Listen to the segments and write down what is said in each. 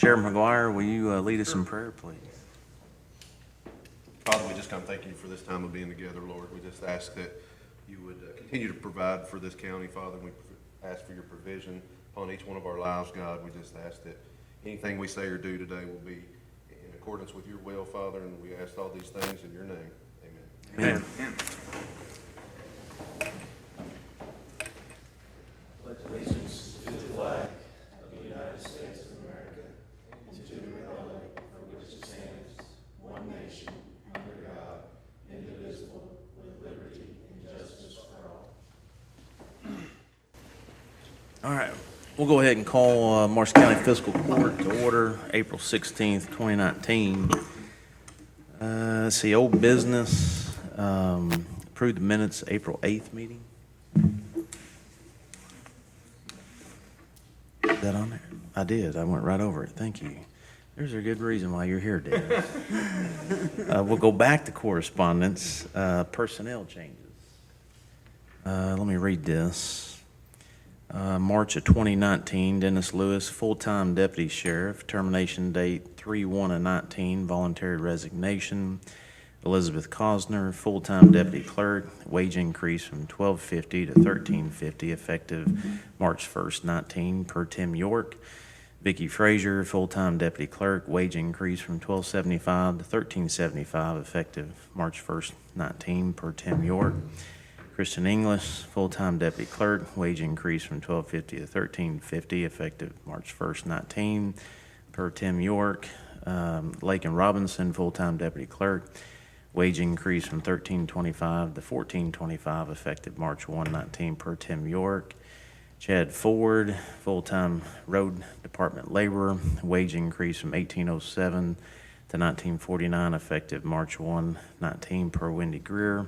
Sheriff McGuire, will you lead us in prayer, please? Father, we just come thank you for this time of being together, Lord. We just ask that you would continue to provide for this county, Father. We ask for your provision upon each one of our lives, God. We just ask that anything we say or do today will be in accordance with your will, Father, and we ask all these things in your name. Amen. Amen. Pledge allegiance to the flag of the United States of America and to the republic for which it stands, one nation, under God, indivisible, with liberty and justice for all. All right, we'll go ahead and call Marshall County Fiscal Court to order April 16th, 2019. Let's see, old business, approved the minutes April 8th meeting. Is that on there? I did. I went right over it. Thank you. There's a good reason why you're here, Dennis. We'll go back to correspondence, personnel changes. Let me read this. March of 2019, Dennis Lewis, full-time deputy sheriff, termination date 3/1/19, voluntary resignation. Elizabeth Cosner, full-time deputy clerk, wage increase from $12.50 to $13.50, effective March 1st, 19, per Tim York. Vicki Frazier, full-time deputy clerk, wage increase from $12.75 to $13.75, effective March 1st, 19, per Tim York. Kristen English, full-time deputy clerk, wage increase from $12.50 to $13.50, effective March 1st, 19, per Tim York. Lakin Robinson, full-time deputy clerk, wage increase from $13.25 to $14.25, effective March 1, 19, per Tim York. Chad Ford, full-time road department laborer, wage increase from $18.07 to $19.49, effective March 1, 19, per Wendy Greer.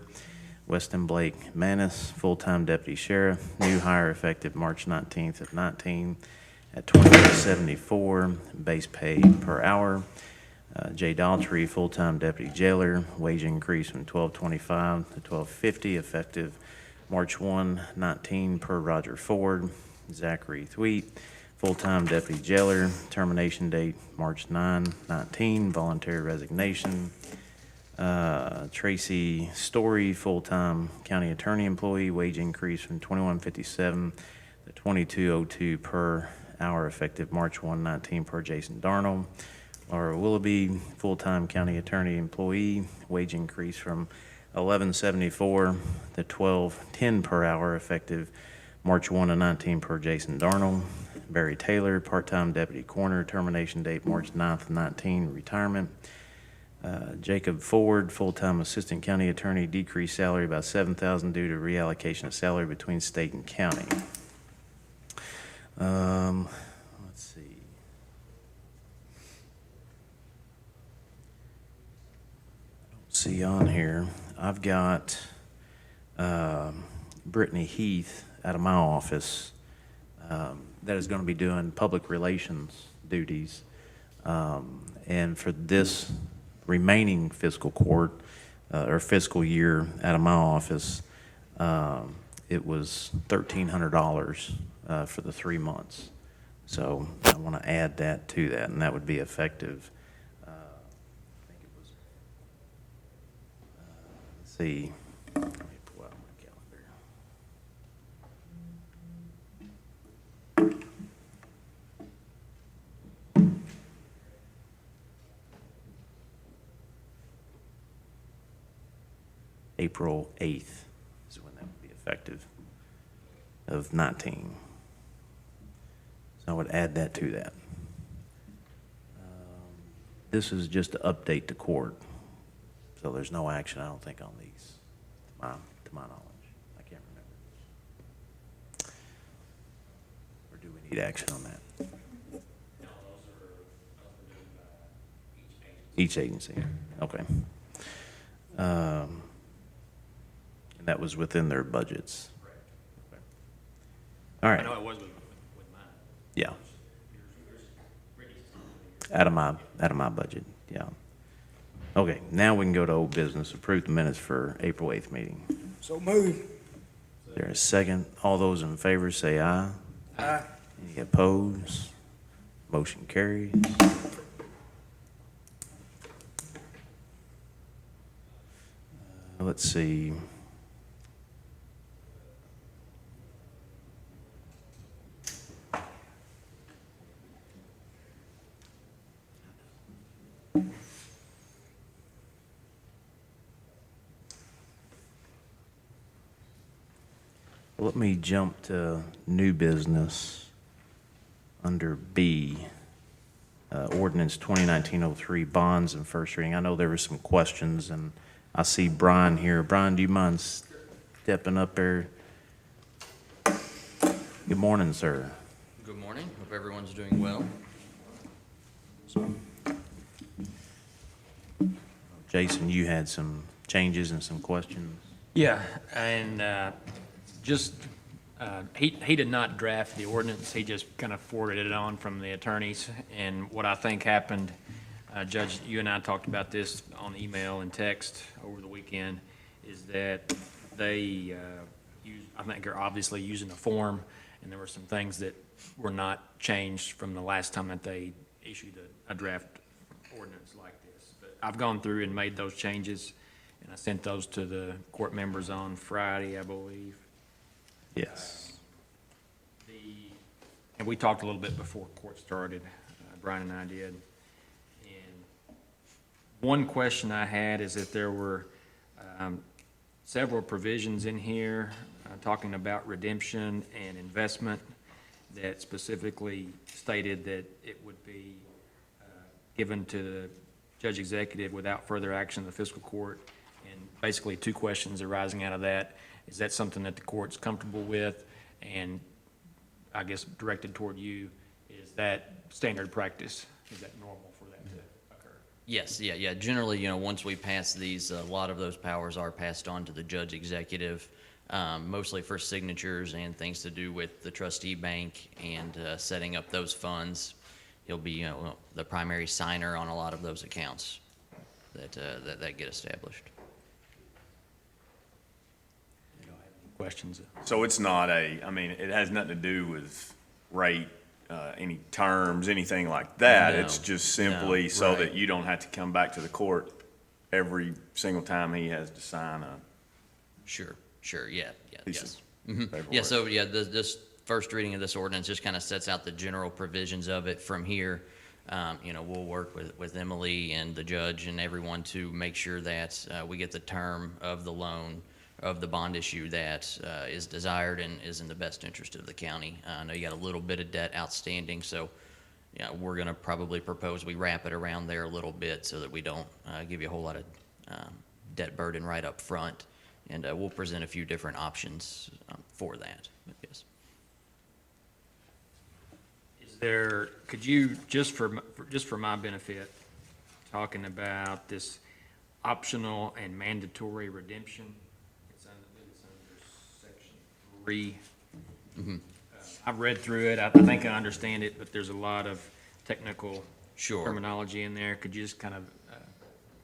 Weston Blake Manis, full-time deputy sheriff, new hire effective March 19th of 19 at $21.74 base pay per hour. Jay Daughtry, full-time deputy jailer, wage increase from $12.25 to $12.50 effective March 1, 19 per Roger Ford. Zachary Thweet, full-time deputy jailer, termination date March 9, 19, voluntary resignation. Tracy Story, full-time county attorney employee, wage increase from $21.57 to $22.02 per hour effective March 1, 19 per Jason Darnold. Laura Willoughby, full-time county attorney employee, wage increase from $11.74 to $12.10 per hour effective March 1 of 19 per Jason Darnold. Barry Taylor, part-time deputy coroner, termination date March 9th of 19, retirement. Jacob Ford, full-time assistant county attorney, decreased salary by $7,000 due to reallocation of salary between state and county. Let's see. I don't see on here. I've got Brittany Heath out of my office that is going to be doing public relations duties. And for this remaining fiscal court or fiscal year out of my office, it was $1,300 for the 3 months. So I want to add that to that, and that would be effective. I think it was. Let's see. Let me pull out my calendar. April 8th is when that would be effective of 19. So I would add that to that. This is just to update the court. So there's no action, I don't think, on these, to my knowledge. I can't remember. Or do we need action on that? No, those are done by Each agency, okay. And that was within their budgets. Correct. Okay. All I right, know it was with mine. yeah, Yours, Ricky's. out of my budget, yeah. Okay, now we can go to old business, approve the minutes for April 8th meeting. So move. Is there a second? All those in favor say aye. Aye. Any opposed? Motion carries. Let's see. Let me jump to new business under B, ordinance 2019-03, bonds and first reading. I know there were some questions, and I see Brian here. Brian, do you mind stepping up there? Good morning, sir. Good morning. Hope everyone's doing well. Jason, you had some changes and some questions. Yeah, and he did not draft the ordinance, he just kind of forwarded it on from the attorneys. And what I think happened, Judge, you and I talked about this on email and text over the weekend, is that they, I think they're obviously using a form, and there were some things that were not changed from the last time that they issued a draft ordinance like this. But I've gone through and made those changes, and I sent those to the court members on Friday, I believe. Yes. And we talked a little bit before court started, Brian and I did. And one question I had is that there were several provisions in here talking about redemption and investment that specifically stated that it would be given to the judge executive without further action of the fiscal court. And basically two questions arising out of that. Is that something that the court's comfortable with? And I guess directed toward you, is that standard practice? Is that normal for that to occur? Yes, yeah. Generally, once we pass these, a lot of those powers are passed on to the judge executive, mostly for signatures and things to do with the trustee bank and setting up those funds. He'll be, the primary signer on a lot of those accounts that get established. Questions? So it's not it has nothing to do with rate, any terms, anything like that. No, It's just simply no, so right. that you don't have to come back to the court every single time he has to sign a Sure, yes. piece of paperwork. Yeah, so, this first reading of this ordinance just kind of sets out the general provisions of it. From here, we'll work with Emily and the judge and everyone to make sure that we get the term of the loan, of the bond issue that is desired and is in the best interest of the county. I know you got a little bit of debt outstanding, so we're going to probably propose we wrap it around there a little bit so that we don't give you a whole lot of debt burden right up front. And we'll present a few different options for that. Yes. Is there, could you, just for my benefit, talking about this optional and mandatory redemption? It's under section 3. I've read through it. I think I understand it, but there's a lot of technical Sure. terminology in there. Could you just kind of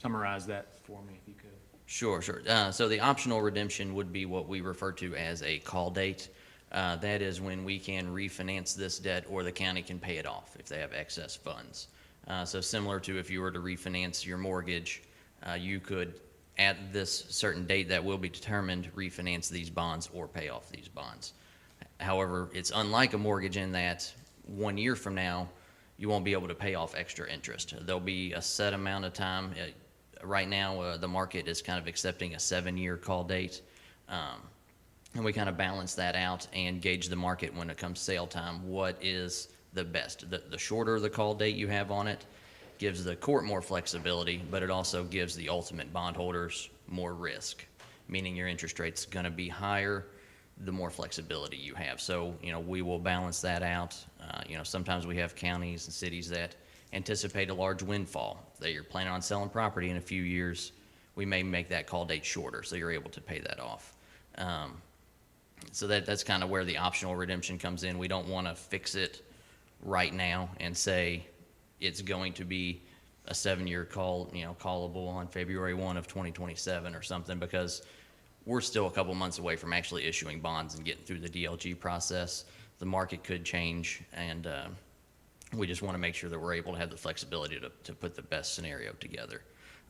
summarize that for me, if you could? Sure. So the optional redemption would be what we refer to as a call date. That is when we can refinance this debt or the county can pay it off if they have excess funds. So similar to if you were to refinance your mortgage, you could, at this certain date that will be determined, refinance these bonds or pay off these bonds. However, it's unlike a mortgage in that 1 year from now, you won't be able to pay off extra interest. There'll be a set amount of time. Right now, the market is kind of accepting a 7-year call date. And we kind of balance that out and gauge the market when it comes sale time. What is the best? The shorter the call date you have on it gives the court more flexibility, but it also gives the ultimate bondholders more risk, meaning your interest rate's going to be higher the more flexibility you have. So, we will balance that out. Sometimes we have counties and cities that anticipate a large windfall. That you're planning on selling property in a few years, we may make that call date shorter so you're able to pay that off. So that's kind of where the optional redemption comes in. We don't want to fix it right now and say it's going to be a 7-year callable on February 1 of 2027 or something, because we're still a couple months away from actually issuing bonds and getting through the DLG process. The market could change, and We just want to make sure that we're able to have the flexibility to put the best scenario together.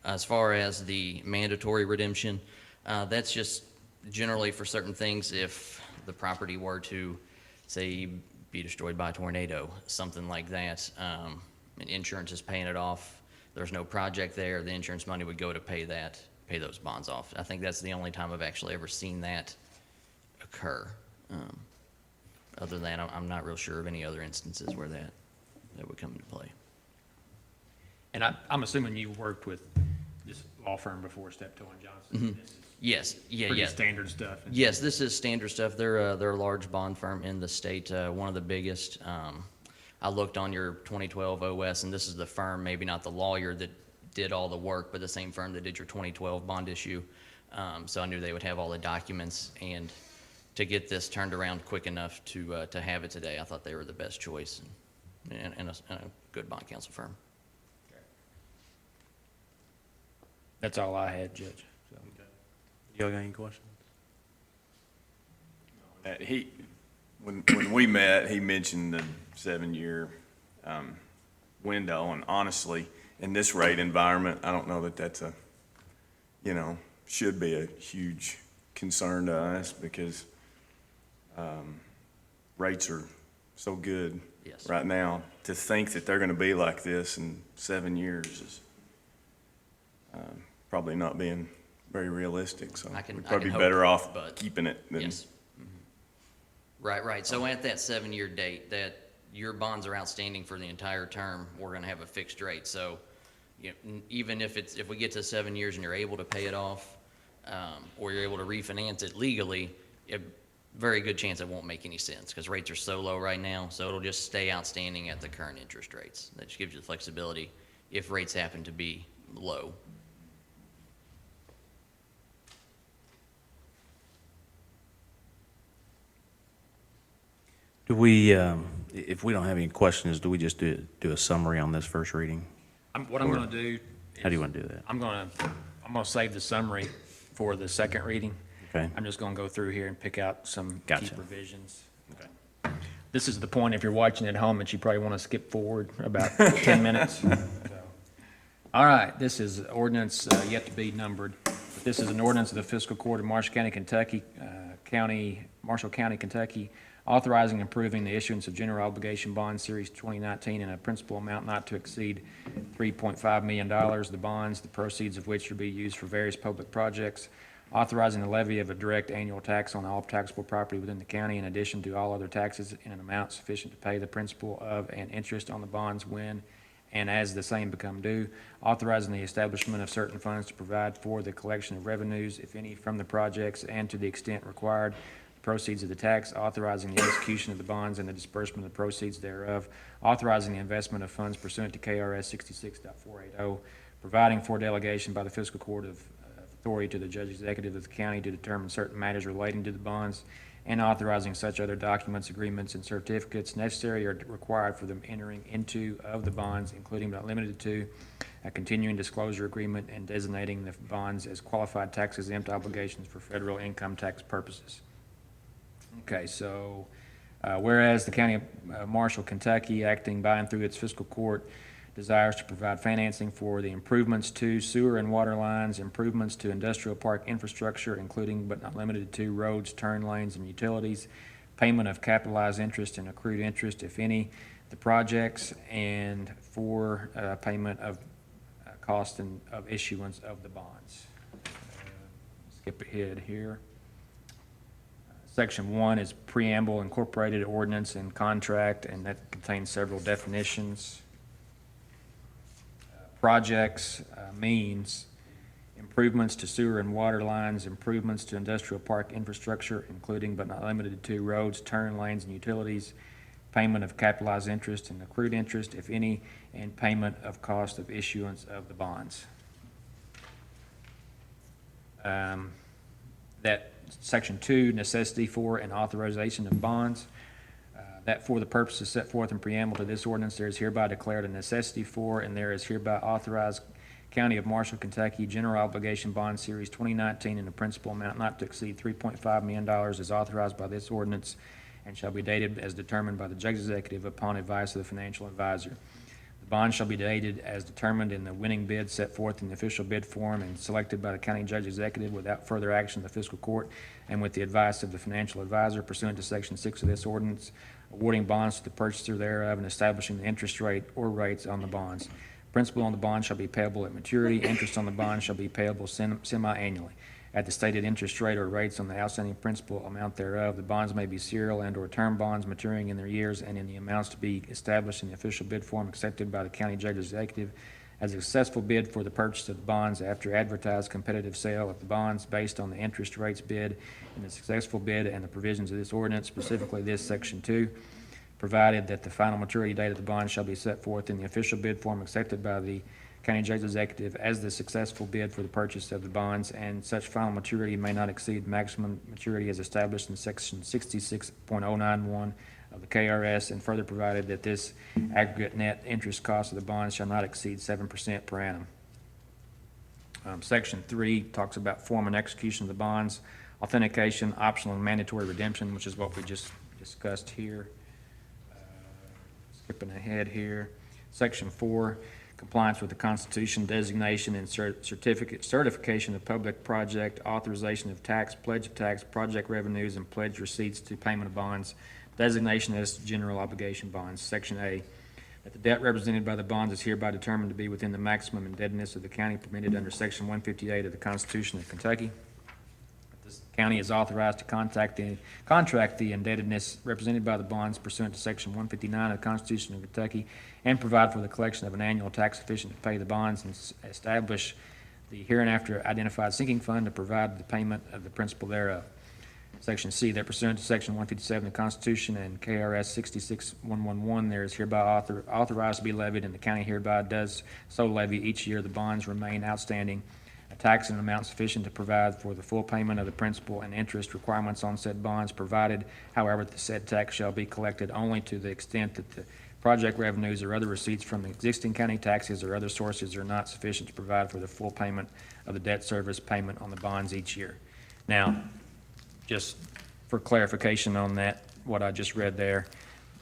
As far as the mandatory redemption, that's just generally for certain things. If the property were to, say, be destroyed by a tornado, something like that, and insurance is paying it off, there's no project there, the insurance money would go to pay those bonds off. I think that's the only time I've actually ever seen that occur. Other than that, I'm not real sure of any other instances where that would come into play. And I'm assuming you worked with this law firm before, Steptoe and Johnson? This is Yes, yeah. pretty standard stuff. Yes, this is standard stuff. They're a large bond firm in the state, one of the biggest. I looked on your 2012 OS, and this is the firm, maybe not the lawyer that did all the work, but the same firm that did your 2012 bond issue. So I knew they would have all the documents, and to get this turned around quick enough to have it today, I thought they were the best choice, and a good bond counsel firm. That's all I had, Judge. So. Y'all got any questions? When we met, he mentioned the 7-year window, and honestly, in this rate environment, I don't know that that's should be a huge concern to us, because rates are so good Yes. right now. To think that they're gonna be like this in 7 years is probably not being very realistic, so I can we'd probably be hope, better off but- keeping it than. Yes. Right. So at that 7-year date, that your bonds are outstanding for the entire term, we're gonna have a fixed rate. So, even if we get to 7 years and you're able to pay it off, or you're able to refinance it legally, a very good chance it won't make any sense, because rates are so low right now. So it'll just stay outstanding at the current interest rates. That just gives you the flexibility if rates happen to be low. Do we, if we don't have any questions, do we just do a summary on this first reading? What I'm going to do. How do you want to do that? I'm going to save the summary for the second reading. Okay. I'm just going to go through here and pick out some key Gotcha. provisions. This is the point, if you're watching at home, that you probably want to skip forward about 10 minutes. So, all right, this is ordinance yet to be numbered. But this is an ordinance of the Fiscal Court of Marshall County, Kentucky, Marshall County, Kentucky, authorizing and approving the issuance of general obligation bond series 2019 in a principal amount not to exceed $3.5 million. The bonds, the proceeds of which will be used for various public projects. Authorizing the levy of a direct annual tax on all taxable property within the county, in addition to all other taxes, in an amount sufficient to pay the principal of and interest on the bonds when and as the same become due. Authorizing the establishment of certain funds to provide for the collection of revenues, if any, from the projects, and to the extent required, proceeds of the tax. Authorizing the execution of the bonds and the disbursement of the proceeds thereof. Authorizing the investment of funds pursuant to KRS 66.480. Providing for delegation by the Fiscal Court of authority to the judge executive of the county to determine certain matters relating to the bonds, and authorizing such other documents, agreements, and certificates necessary or required for them entering into of the bonds, including but not limited to a continuing disclosure agreement, and designating the bonds as qualified tax-exempt obligations for federal income tax purposes. Okay, so whereas the County of Marshall, Kentucky, acting by and through its fiscal court, desires to provide financing for the improvements to sewer and water lines, improvements to industrial park infrastructure, including but not limited to roads, turn lanes, and utilities, payment of capitalized interest and accrued interest, if any, the projects, and for payment of cost and of issuance of the bonds. Skip ahead here. Section 1 is preamble, incorporated ordinance, and contract, and that contains several definitions. Projects means improvements to sewer and water lines, improvements to industrial park infrastructure, including but not limited to roads, turn lanes, and utilities, payment of capitalized interest and accrued interest, if any, and payment of cost of issuance of the bonds. That Section 2, necessity for and authorization of bonds. That for the purposes set forth in preamble to this ordinance, there is hereby declared a necessity for, and there is hereby authorized County of Marshall, Kentucky, General Obligation Bond Series 2019 in a principal amount not to exceed $3.5 million is authorized by this ordinance, and shall be dated as determined by the judge executive upon advice of the financial advisor. The bond shall be dated as determined in the winning bid set forth in the official bid form and selected by the county judge executive without further action of the fiscal court and with the advice of the financial advisor pursuant to Section 6 of this ordinance, awarding bonds to the purchaser thereof and establishing the interest rate or rates on the bonds. Principal on the bond shall be payable at maturity. Interest on the bond shall be payable semi-annually. At the stated interest rate or rates on the outstanding principal amount thereof, the bonds may be serial and/or term bonds maturing in their years and in the amounts to be established in the official bid form accepted by the county judge executive as a successful bid for the purchase of the bonds after advertised competitive sale of the bonds based on the interest rates bid in the successful bid and the provisions of this ordinance, specifically this Section 2, provided that the final maturity date of the bond shall be set forth in the official bid form accepted by the county judge executive as the successful bid for the purchase of the bonds, and such final maturity may not exceed maximum maturity as established in Section 66.091 of the KRS, and further provided that this aggregate net interest cost of the bonds shall not exceed 7% per annum. Section 3 talks about form and execution of the bonds, authentication, optional and mandatory redemption, which is what we just discussed here. Skipping ahead here. Section 4, compliance with the Constitution, designation and certification of public project, authorization of tax, pledge of tax, project revenues, and pledge receipts to payment of bonds, designation as general obligation bonds. Section A, that the debt represented by the bonds is hereby determined to be within the maximum indebtedness of the county permitted under Section 158 of the Constitution of Kentucky. This county is authorized to contract the indebtedness represented by the bonds pursuant to Section 159 of the Constitution of Kentucky and provide for the collection of an annual tax sufficient to pay the bonds and establish the hereinafter identified sinking fund to provide the payment of the principal thereof. Section C, that pursuant to Section 157 of the Constitution and KRS 66111, there is hereby authorized to be levied, and the county hereby does so levy each year the bonds remain outstanding, a tax in an amount sufficient to provide for the full payment of the principal and interest requirements on said bonds, provided, however, the said tax shall be collected only to the extent that the project revenues or other receipts from existing county taxes or other sources are not sufficient to provide for the full payment of the debt service payment on the bonds each year. Now, just for clarification on that, what I just read there,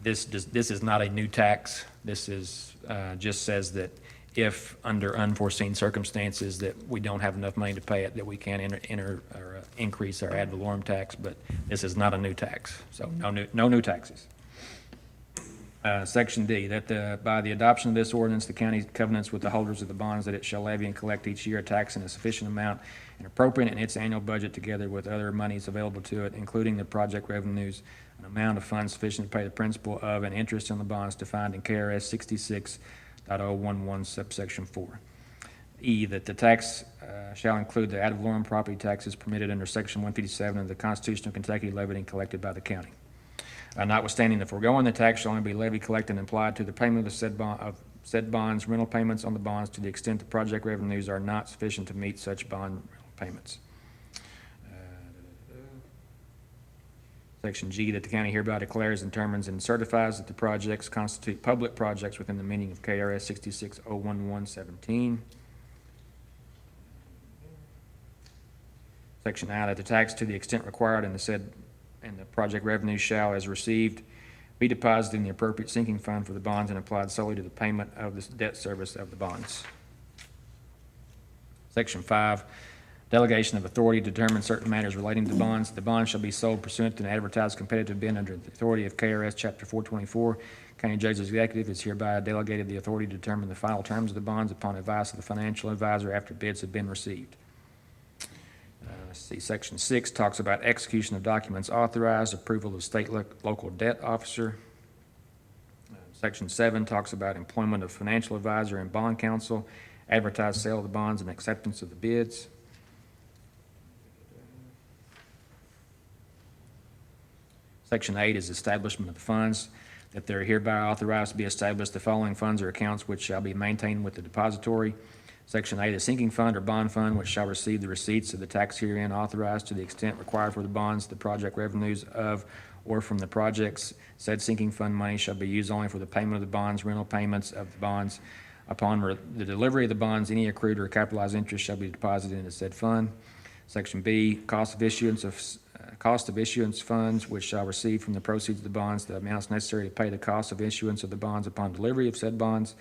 this is not a new tax. This is, just says that if under unforeseen circumstances that we don't have enough money to pay it, that we can increase our ad valorem tax, but this is not a new tax, so no new taxes. Section D, that by the adoption of this ordinance, the county covenants with the holders of the bonds that it shall levy and collect each year a tax in a sufficient amount and appropriate in its annual budget together with other monies available to it, including the project revenues, an amount of funds sufficient to pay the principal of and interest on the bonds defined in KRS 66.011 subsection 4. E, that the tax shall include the ad valorem property taxes permitted under Section 157 of the Constitution of Kentucky levied and collected by the county. Notwithstanding the foregoing, the tax shall only be levied, collected, and applied to the payment of said bonds, rental payments on the bonds to the extent the project revenues are not sufficient to meet such bond rental payments. Section G, that the county hereby declares and determines and certifies that the projects constitute public projects within the meaning of KRS 66.01117. Section I, that the tax to the extent required in the project revenue shall, as received, be deposited in the appropriate sinking fund for the bonds and applied solely to the payment of the debt service of the bonds. Section 5, delegation of authority to determine certain matters relating to bonds. The bonds shall be sold pursuant to an advertised competitive bid under the authority of KRS Chapter 424. County Judge Executive is hereby delegated the authority to determine the final terms of the bonds upon advice of the financial advisor after bids have been received. See, Section 6 talks about execution of documents authorized, approval of state local debt officer. Section 7 talks about employment of financial advisor and bond counsel, advertised sale of the bonds and acceptance of the bids. Section 8 is establishment of the funds, that they're hereby authorized to be established the following funds or accounts which shall be maintained with the depository. Section 8, a sinking fund or bond fund which shall receive the receipts of the tax herein authorized to the extent required for the bonds, the project revenues of, or from the projects. Said sinking fund money shall be used only for the payment of the bonds, rental payments of the bonds. Upon the delivery of the bonds, any accrued or capitalized interest shall be deposited into said fund. Section B, cost of issuance of cost of issuance funds, which shall receive from the proceeds of the bonds the amounts necessary to pay the cost of issuance of the bonds upon delivery of said bonds.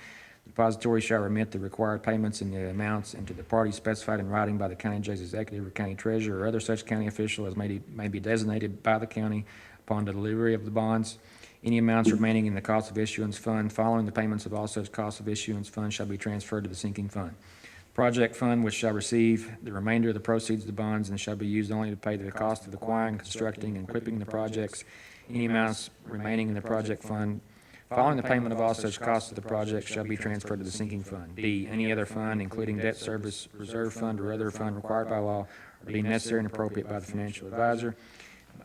The depository shall remit the required payments in the amounts into the party specified in writing by the county judge's executive or county treasurer or other such county official as may be designated by the county upon the delivery of the bonds. Any amounts remaining in the cost of issuance fund following the payments of all such costs of issuance funds shall be transferred to the sinking fund. Project fund, which shall receive the remainder of the proceeds of the bonds and shall be used only to pay the cost of acquiring, constructing, and equipping the projects. Any amounts remaining in the project fund following the payment of all such costs of the project shall be transferred to the sinking fund. D, any other fund, including debt service reserve fund or other fund required by law, or deemed necessary and appropriate by the financial advisor.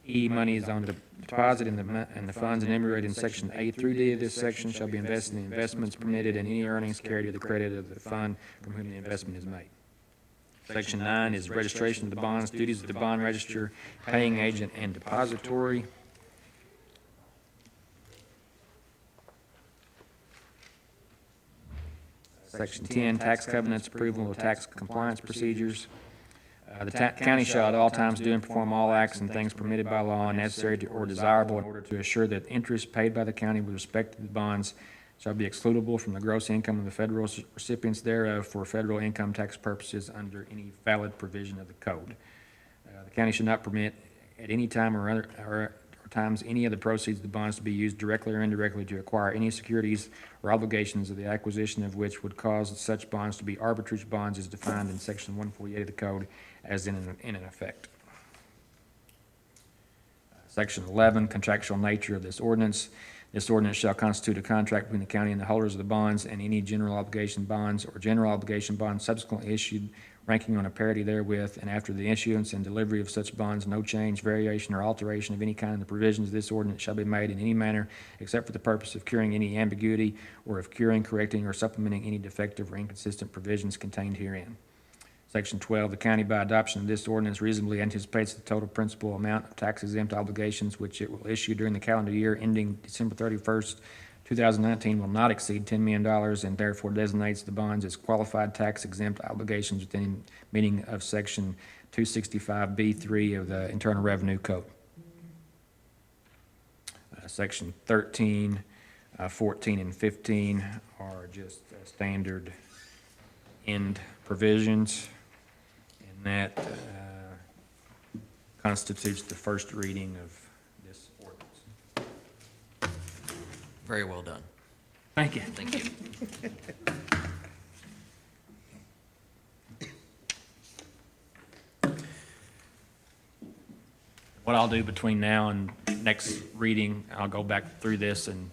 E, money is on deposit in the funds enumerated in section A through D of this section shall be invested in investments permitted and any earnings carried to the credit of the fund from whom the investment is made. Section 9 is registration of the bonds, duties of the bond register, paying agent, and depository. Section 10, tax covenants, approval of tax compliance procedures. The county shall at all times do and perform all acts and things permitted by law and necessary or desirable in order to assure that interest paid by the county with respect to the bonds shall be excludable from the gross income of the federal recipients thereof for federal income tax purposes under any valid provision of the code. The county should not permit at any time or times any of the proceeds of the bonds to be used directly or indirectly to acquire any securities or obligations of the acquisition of which would cause such bonds to be arbitrage bonds as defined in section 148 of the code as in effect. Section 11, contractual nature of this ordinance. This ordinance shall constitute a contract between the county and the holders of the bonds and any general obligation bonds or general obligation bonds subsequently issued ranking on a parity therewith, and after the issuance and delivery of such bonds, no change, variation, or alteration of any kind in the provisions of this ordinance shall be made in any manner except for the purpose of curing any ambiguity or of curing, correcting, or supplementing any defective or inconsistent provisions contained herein. Section 12, the county by adoption of this ordinance reasonably anticipates the total principal amount of tax-exempt obligations which it will issue during the calendar year ending December 31st, 2019 will not exceed $10 million and therefore designates the bonds as qualified tax-exempt obligations within meaning of Section 265B3 of the Internal Revenue Code. Section 13, 14, and 15 are just standard end provisions, and that constitutes the first reading of this ordinance. Very well done. Thank you. Thank you. What I'll do between now and next reading, I'll go back through this and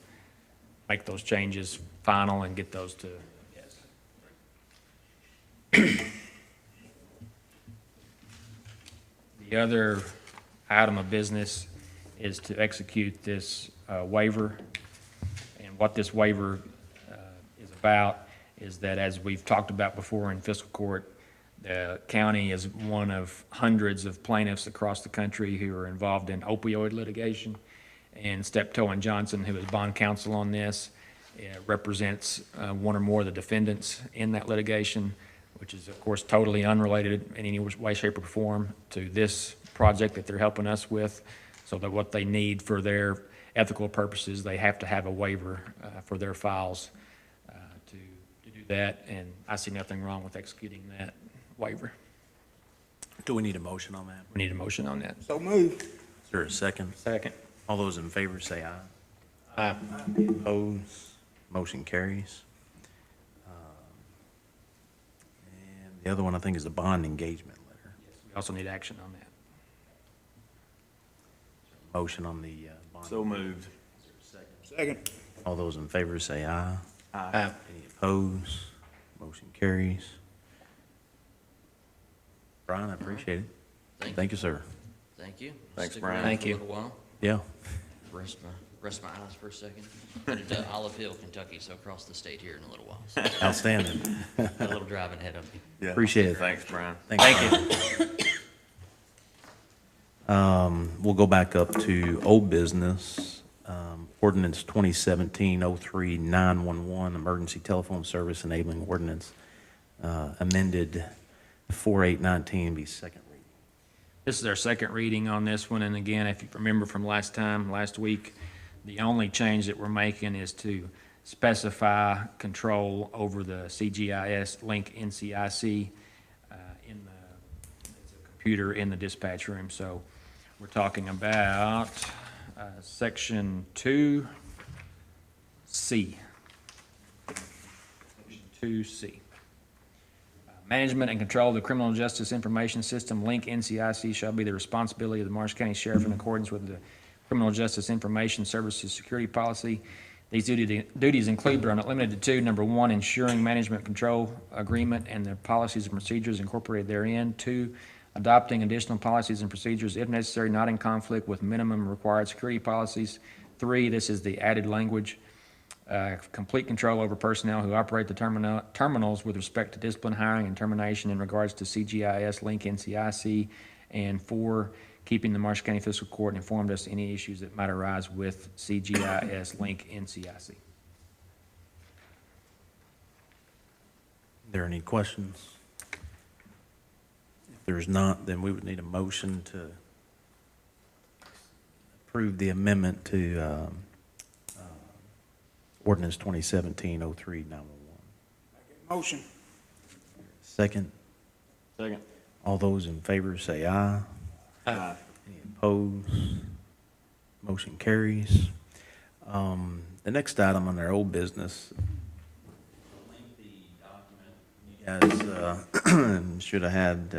make those changes final and get those to, yes. The other item of business is to execute this waiver. And what this waiver is about is that, as we've talked about before in fiscal court, the county is one of hundreds of plaintiffs across the country who are involved in opioid litigation. And Steptoe and Johnson, who is bond counsel on this, represents one or more of the defendants in that litigation, which is, of course, totally unrelated in any way, shape, or form to this project that they're helping us with. So that what they need for their ethical purposes, they have to have a waiver for their files to do that. And I see nothing wrong with executing that waiver. Do we need a motion on that? We need a motion on that. So moved. Is there a second? Second. All those in favor say aye. Aye. Opposed? Motion carries. And the other one, I think, is the bond engagement letter. We also need action on that. Motion on the bond. So moved. Second. All those in favor say aye. Aye. Any opposed? Motion carries. Brian, I appreciate it. Thank you, sir. Thank you. Thanks, Stick Brian. around Thank for you. A little while. Yeah. Rest my eyes for a second. Headed to Olive Hill, Kentucky, so across the state here in a little while. So Outstanding. got a little driving ahead of me. Yeah. Appreciate it. Thanks, Brian. Thank you. We'll go back up to old business. Ordinance 2017-03-911, emergency telephone service enabling ordinance, amended 4/8/19, be second reading. This is our second reading on this one, and again, if you remember from last week, the only change that we're making is to specify control over the CGIS link NCIC it's a computer in the dispatch room. So we're talking about Section 2C. Section 2C. Management and control of the criminal justice information system, link NCIC, shall be the responsibility of the Marshall County Sheriff in accordance with the Criminal Justice Information Services Security Policy. These duties include, but are not limited to, number one, ensuring management control agreement and the policies and procedures incorporated therein. Two, adopting additional policies and procedures if necessary, not in conflict with minimum required security policies. Three, this is the added language, complete control over personnel who operate the terminals with respect to discipline, hiring, and termination in regards to CGIS link NCIC. And four, keeping the Marshall County Fiscal Court informed as to any issues that might arise with CGIS link NCIC. Are there any questions? If there's not, then we would need a motion to approve the amendment to ordinance 2017-03-911. Motion. Second, Second. all those in favor say aye. Aye. Any opposed? Motion carries. The next item on our old business, you guys should have had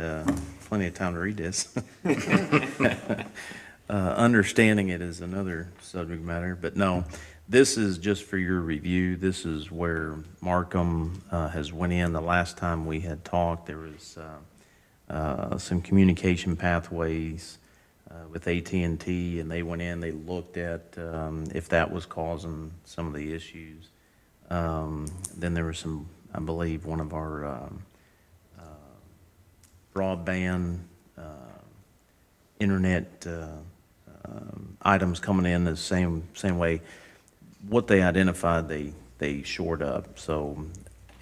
plenty of time to read this. Understanding it is another subject matter, but no, this is just for your review. This is where Markham has went in. The last time we had talked, there was some communication pathways with AT&T, and they went in, they looked at if that was causing some of the issues. Then there was some, I believe, one of our broadband internet items coming in the same way. What they identified, they shored up. So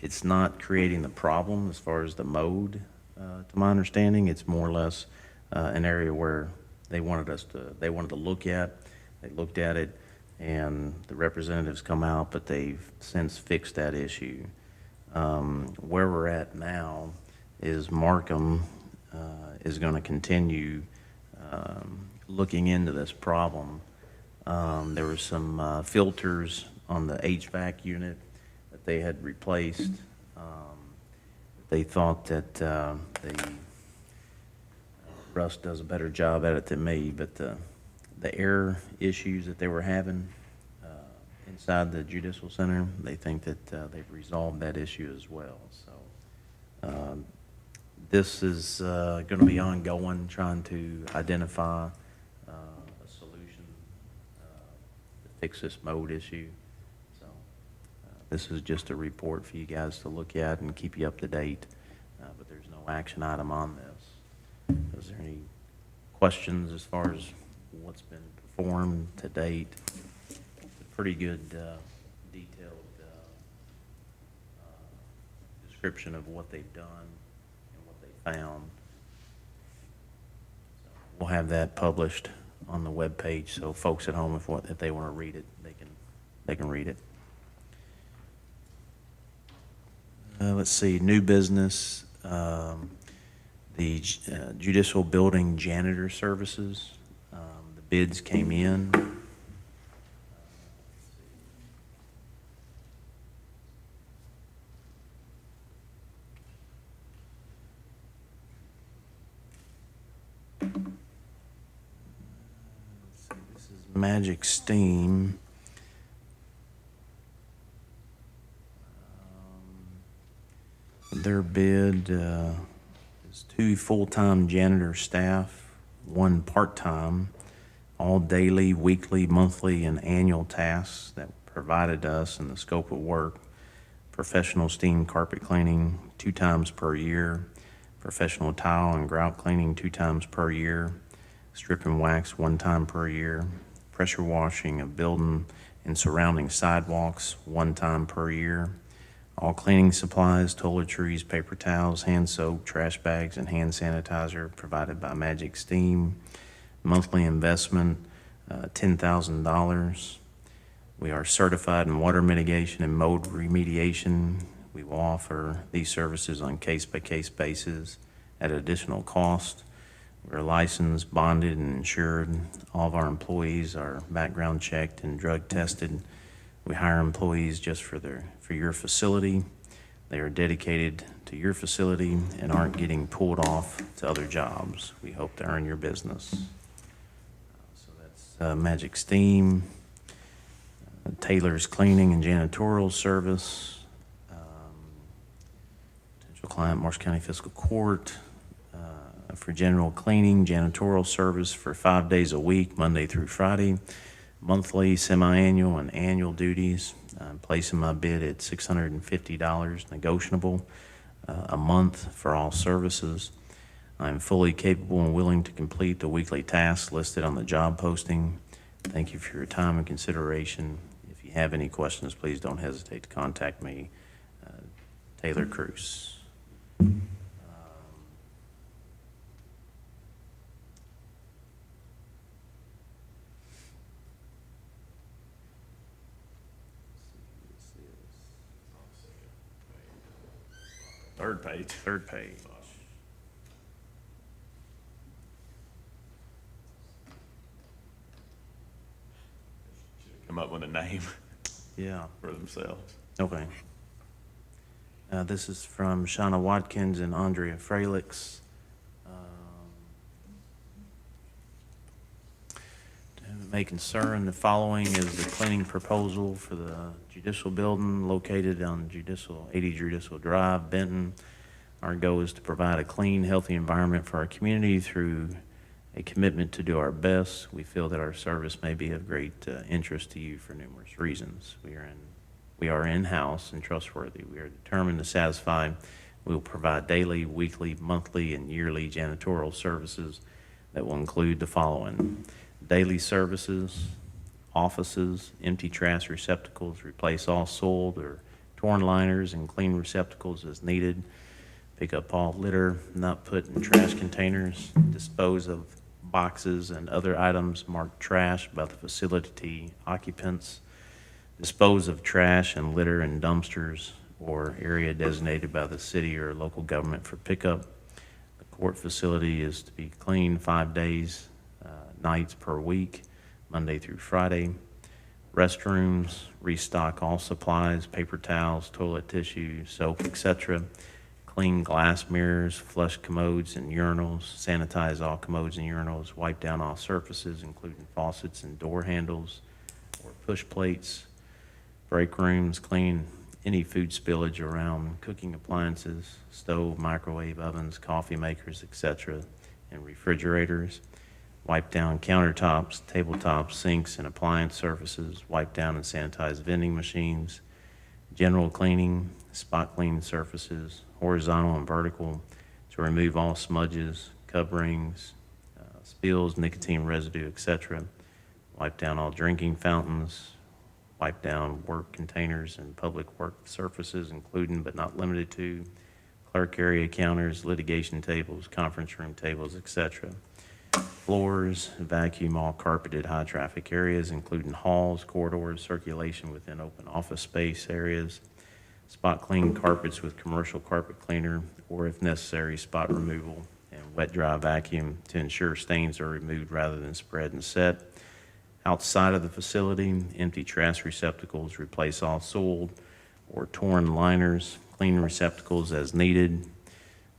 it's not creating the problem as far as the mode, to my understanding. It's more or less an area where they wanted to look at. They looked at it, and the representatives come out, but they've since fixed that issue. Where we're at now is Markham is going to continue looking into this problem. There were some filters on the HVAC unit that they had replaced. They thought that Russ does a better job at it than me, but the air issues that they were having inside the Judicial Center, they think that they've resolved that issue as well. So this is going to be ongoing, trying to identify a solution to fix this mode issue. So this is just a report for you guys to look at and keep you up to date, but there's no action item on this. Is there any questions as far as what's been performed to date? It's a pretty good detailed description of what they've done and what they found. So we'll have that published on the webpage, so folks at home, if they want to read it, they can read it. Let's see, new business. The judicial building janitor services, the bids came in. This is Magic Steam. Their bid is 2 full-time janitor staff, 1 part-time, all daily, weekly, monthly, and annual tasks that provided us in the scope of work. Professional steam carpet cleaning 2 times per year, professional tile and grout cleaning 2 times per year, strip and wax 1 time per year, pressure washing of building and surrounding sidewalks 1 time per year, All cleaning supplies, toiletries, paper towels, hand soap, trash bags, and hand sanitizer provided by Magic Steam. Monthly investment, $10,000. We are certified in water mitigation and mold remediation. We will offer these services on case-by-case basis at additional cost. We're licensed, bonded, and insured. All of our employees are background checked and drug tested. We hire employees just for your facility. They are dedicated to your facility and aren't getting pulled off to other jobs. We hope to earn your business. So that's Magic Steam, Taylor's Cleaning and Janitorial Service, potential client, Marshall County Fiscal Court, for general cleaning, janitorial service for 5 days a week, Monday through Friday, monthly, semi-annual, and annual duties. I'm placing my bid at $650 negotiable a month for all services. I'm fully capable and willing to complete the weekly tasks listed on the job posting. Thank you for your time and consideration. If you have any questions, please don't hesitate to contact me, Taylor Cruz. Third page. Third page. Come up with a name Yeah, for themselves. okay. This is from Shauna Watkins and Andrea Fralix. May concern, the following is the cleaning proposal for the judicial building located on 80 Judicial Drive, Benton. Our goal is to provide a clean, healthy environment for our community through a commitment to do our best. We feel that our service may be of great interest to you for numerous reasons. We are in-house and trustworthy. We are determined to satisfy. We will provide daily, weekly, monthly, and yearly janitorial services that will include the following: daily services, offices, empty trash receptacles, replace all soiled or torn liners and clean receptacles as needed, pick up all litter not put in trash containers, dispose of boxes and other items marked trash by the facility occupants, dispose of trash and litter in dumpsters or area designated by the city or local government for pickup. The court facility is to be clean 5 days, nights per week, Monday through Friday. Restrooms, restock all supplies, paper towels, toilet tissue, soap, etc. Clean glass mirrors, flush commodes and urinals, sanitize all commodes and urinals, wipe down all surfaces, including faucets and door handles or push plates. Break rooms, clean any food spillage around cooking appliances, stove, microwave ovens, coffee makers, etc., and refrigerators. Wipe down countertops, tabletops, sinks, and appliance surfaces. Wipe down and sanitize vending machines. General cleaning, spot clean surfaces, horizontal and vertical, to remove all smudges, cub rings, spills, nicotine residue, etc. Wipe down all drinking fountains. Wipe down work containers and public work surfaces, including but not limited to clerk area counters, litigation tables, conference room tables, etc. Floors, vacuum all carpeted high traffic areas, including halls, corridors, circulation within open office space areas. Spot clean carpets with commercial carpet cleaner, or if necessary, spot removal and wet dry vacuum to ensure stains are removed rather than spread and set. Outside of the facility, empty trash receptacles, replace all soiled or torn liners, clean receptacles as needed.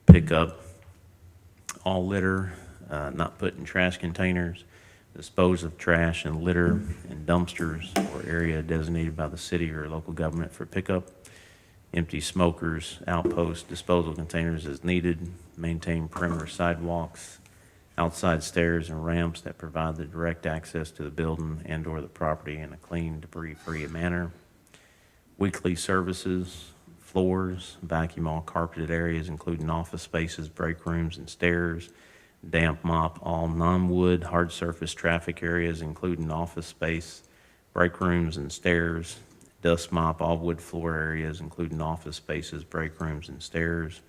Pick up all litter not put in trash containers, dispose of trash and litter in dumpsters or area designated by the city or local government for pickup. Empty smokers, outposts, disposal containers as needed. Maintain perimeter sidewalks, outside stairs and ramps that provide the direct access to the building and or the property in a clean, debris-free manner. Weekly services, floors, vacuum all carpeted areas, including office spaces, break rooms, and stairs. Damp mop all non-wood, hard surface traffic areas, including office space, break rooms, and stairs. Dust mop all wood floor areas, including office spaces, break rooms, and stairs.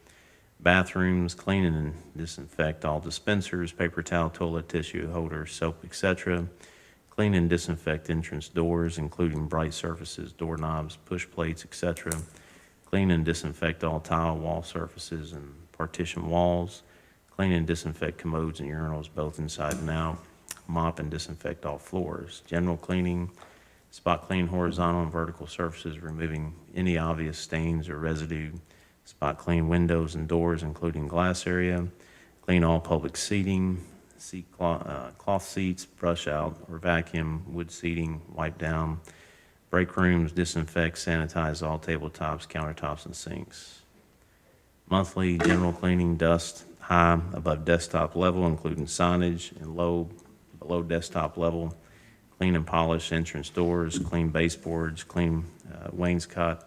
Bathrooms, clean and disinfect all dispensers, paper towel, toilet tissue holders, soap, etc. Clean and disinfect entrance doors, including bright surfaces, doorknobs, push plates, etc. Clean and disinfect all tile wall surfaces and partition walls. Clean and disinfect commodes and urinals, both inside and out. Mop and disinfect all floors. General cleaning, spot clean horizontal and vertical surfaces, removing any obvious stains or residue. Spot clean windows and doors, including glass area. Clean all public seating, cloth seats, brush out or vacuum wood seating, wipe down. Break rooms, disinfect, sanitize all tabletops, countertops, and sinks. Monthly general cleaning, dust high above desktop level, including signage, and low below desktop level. Clean and polish entrance doors, clean baseboards, clean wainscot,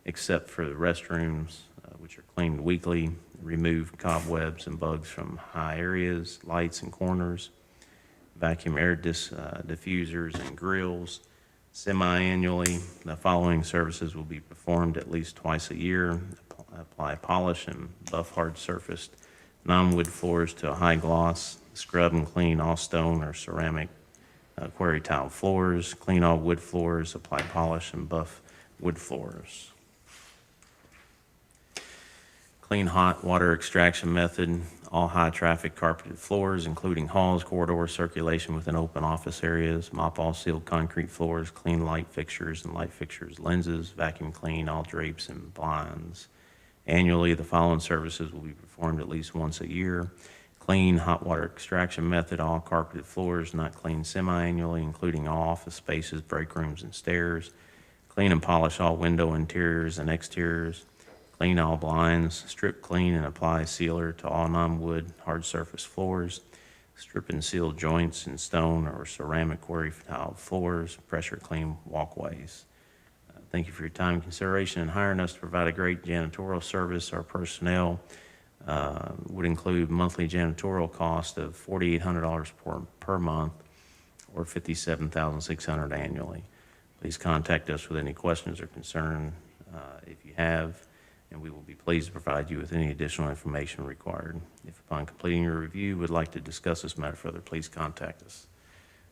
except for the restrooms, which are cleaned weekly. Remove cobwebs and bugs from high areas, lights and corners. Vacuum air diffusers and grills. Semi-annually, the following services will be performed at least twice a year. Apply polish and buff hard surfaced non-wood floors to a high gloss. Scrub and clean all stone or ceramic quarry tile floors. Clean all wood floors. Apply polish and buff wood floors. Clean hot water extraction method, all high-traffic carpeted floors, including halls, corridors, circulation within open office areas. Mop all sealed concrete floors. Clean light fixtures and light fixtures lenses. Vacuum clean all drapes and blinds. Annually, the following services will be performed at least once a year. Clean hot water extraction method, all carpeted floors not cleaned semi-annually, including all office spaces, break rooms, and stairs. Clean and polish all window interiors and exteriors. Clean all blinds. Strip clean and apply sealer to all non-wood hard surface floors. Strip and seal joints in stone or ceramic quarry tile floors. Pressure clean walkways. Thank you for your time and consideration in hiring us to provide a great janitorial service. Our personnel would include monthly janitorial cost of $4,800 per month or $57,600 annually. Please contact us with any questions or concern if you have, and we will be pleased to provide you with any additional information required. If upon completing your review you would like to discuss this matter further, please contact us.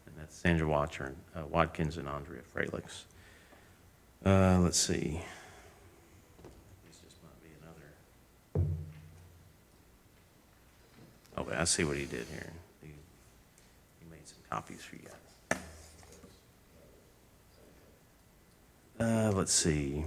And that's Sandra Watkins and Andrea Fralix. Let's see. This just might be another. Okay, I see what he did here. He made some copies for you guys. Let's see.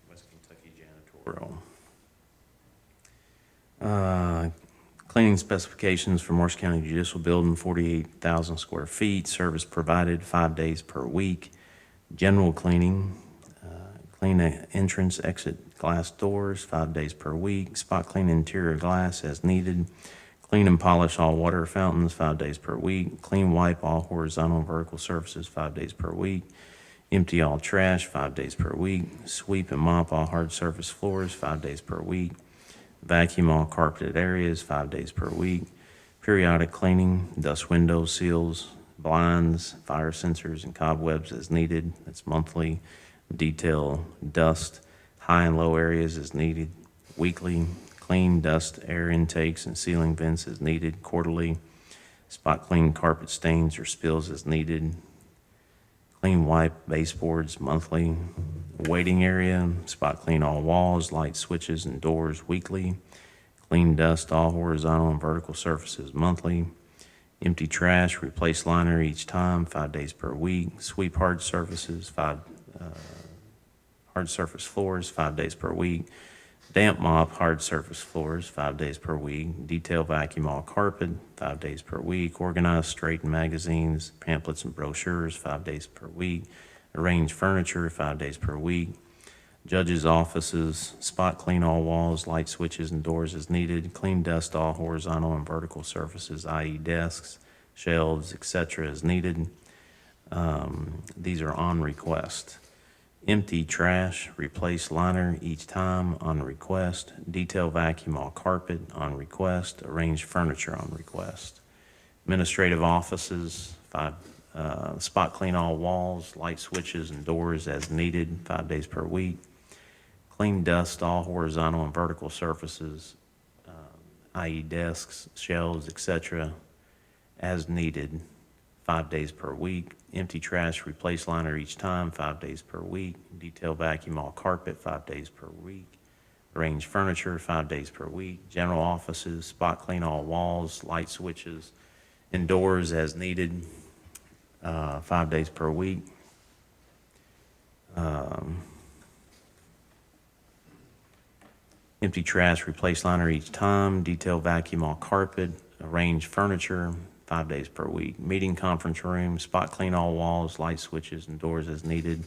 West Kentucky Janitorial. Cleaning specifications for Morris County Judicial Building, 48,000 square feet. Service provided 5 days per week. General cleaning, clean entrance, exit glass doors, 5 days per week. Spot clean interior glass as needed. Clean and polish all water fountains, 5 days per week. Clean wipe all horizontal and vertical surfaces, 5 days per week. Empty all trash, 5 days per week. Sweep and mop all hard surface floors, 5 days per week. Vacuum all carpeted areas, 5 days per week. Periodic cleaning, dust windows, seals, blinds, fire sensors, and cobwebs as needed. That's monthly. Detail dust, high and low areas as needed. Weekly. Clean dust, air intakes, and ceiling vents as needed. Quarterly. Spot clean carpet stains or spills as needed. Clean wipe baseboards monthly. Waiting area, spot clean all walls, light switches, and doors weekly. Clean dust all horizontal and vertical surfaces monthly. Empty trash, replace liner each time, 5 days per week. Sweep hard surfaces, hard surface floors, 5 days per week. Damp mop hard surface floors, 5 days per week. Detail vacuum all carpet, 5 days per week. Organize, straighten magazines, pamphlets, and brochures, 5 days per week. Arrange furniture, 5 days per week. Judges' offices, spot clean all walls, light switches, and doors as needed. Clean dust all horizontal and vertical surfaces, i.e. desks, shelves, etc. as needed. These are on request. Empty trash, replace liner each time on request. Detail vacuum all carpet on request. Arrange furniture on request. Administrative offices, spot clean all walls, light switches and doors as needed, 5 days per week. Clean dust all horizontal and vertical surfaces, i.e. desks, shelves, etc., as needed, 5 days per week. Empty trash, replace liner each time, 5 days per week. Detail vacuum all carpet, 5 days per week. Arrange furniture, 5 days per week. General offices, spot clean all walls, light switches, and doors as needed, 5 days per week. Empty trash, replace liner each time. Detail vacuum all carpet. Arrange furniture, 5 days per week. Meeting conference room, spot clean all walls, light switches, and doors as needed.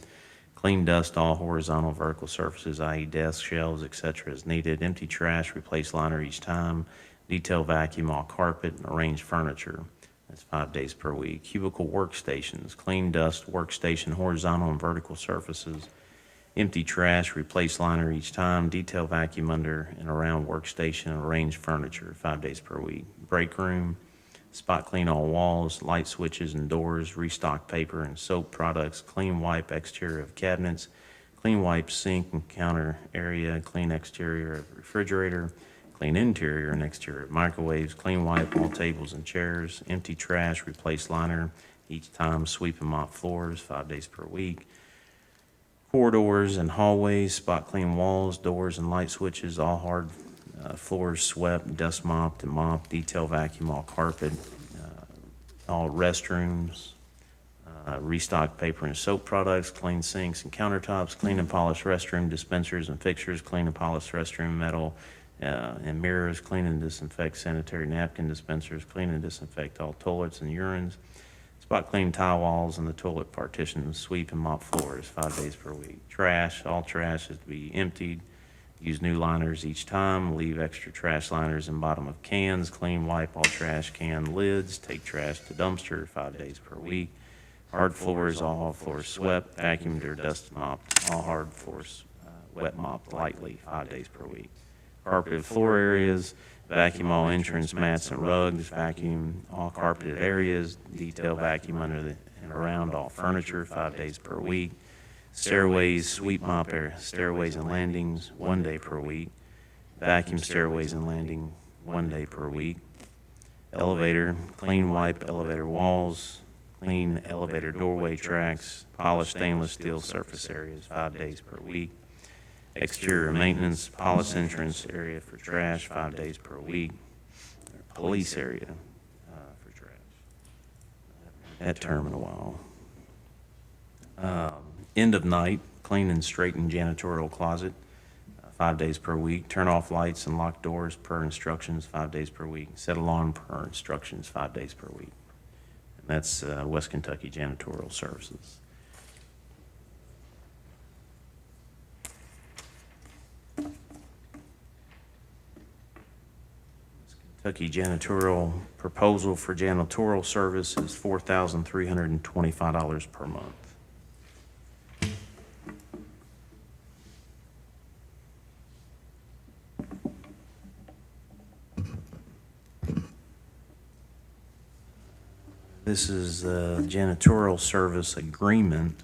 Clean dust all horizontal, vertical surfaces, i.e. desks, shelves, etc. as needed. Empty trash, replace liner each time. Detail vacuum all carpet, and arrange furniture. That's 5 days per week. Cubicle workstations, clean dust workstation, horizontal and vertical surfaces. Empty trash, replace liner each time. Detail vacuum under and around workstation, and arrange furniture, 5 days per week. Break room, spot clean all walls, light switches and doors, restock paper and soap products, clean wipe exterior of cabinets, clean wipe sink and counter area, clean exterior of refrigerator, clean interior and exterior of microwaves, clean wipe all tables and chairs, empty trash, replace liner each time, sweep and mop floors, 5 days per week. Corridors and hallways, spot clean walls, doors and light switches, all hard floors swept, dust mopped and mopped, detail vacuum all carpet, all restrooms, restock paper and soap products, clean sinks and countertops, clean and polish restroom dispensers and fixtures, clean and polish restroom metal and mirrors, clean and disinfect sanitary napkin dispensers, clean and disinfect all toilets and urines, spot clean tile walls and the toilet partitions, sweep and mop floors, 5 days per week. Trash, all trash is to be emptied. Use new liners each time. Leave extra trash liners in bottom of cans. Clean wipe all trash can lids. Take trash to dumpster, 5 days per week. Hard floors, all hall floors swept, vacuumed or dust mopped. All hard floors wet mopped lightly, 5 days per week. Carpeted floor areas, vacuum all entrance mats and rugs. Vacuum all carpeted areas. Detail vacuum under and around all furniture, 5 days per week. Stairways, sweep mop stairways and landings, 1 day per week. Vacuum stairways and landing, 1 day per week. Elevator, clean wipe elevator walls, clean elevator doorway tracks, polish stainless steel surface areas, 5 days per week. Exterior maintenance, polish entrance area for trash, 5 days per week. Police area for trash. That term in a while. End of night, clean and straighten janitorial closet, 5 days per week. Turn off lights and lock doors per instructions, 5 days per week. Set alarm per instructions, 5 days per week. And that's West Kentucky Janitorial Services. Kentucky janitorial proposal for janitorial service is $4,325 per month. This is the janitorial service agreement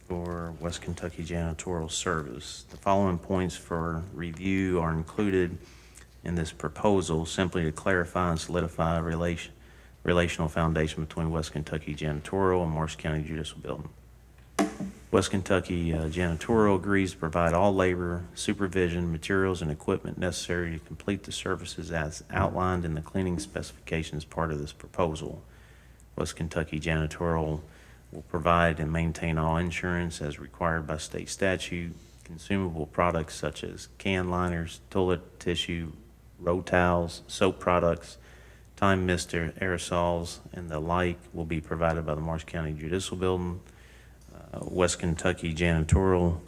for West Kentucky Janitorial Service. The following points for review are included in this proposal simply to clarify and solidify a relational foundation between West Kentucky Janitorial and Morris County Judicial Building. West Kentucky Janitorial agrees to provide all labor, supervision, materials, and equipment necessary to complete the services as outlined in the cleaning specifications part of this proposal. West Kentucky Janitorial will provide and maintain all insurance as required by state statute. Consumable products such as can liners, toilet tissue, roll towels, soap products, time mist aerosols, and the like will be provided by the Morris County Judicial Building. West Kentucky Janitorial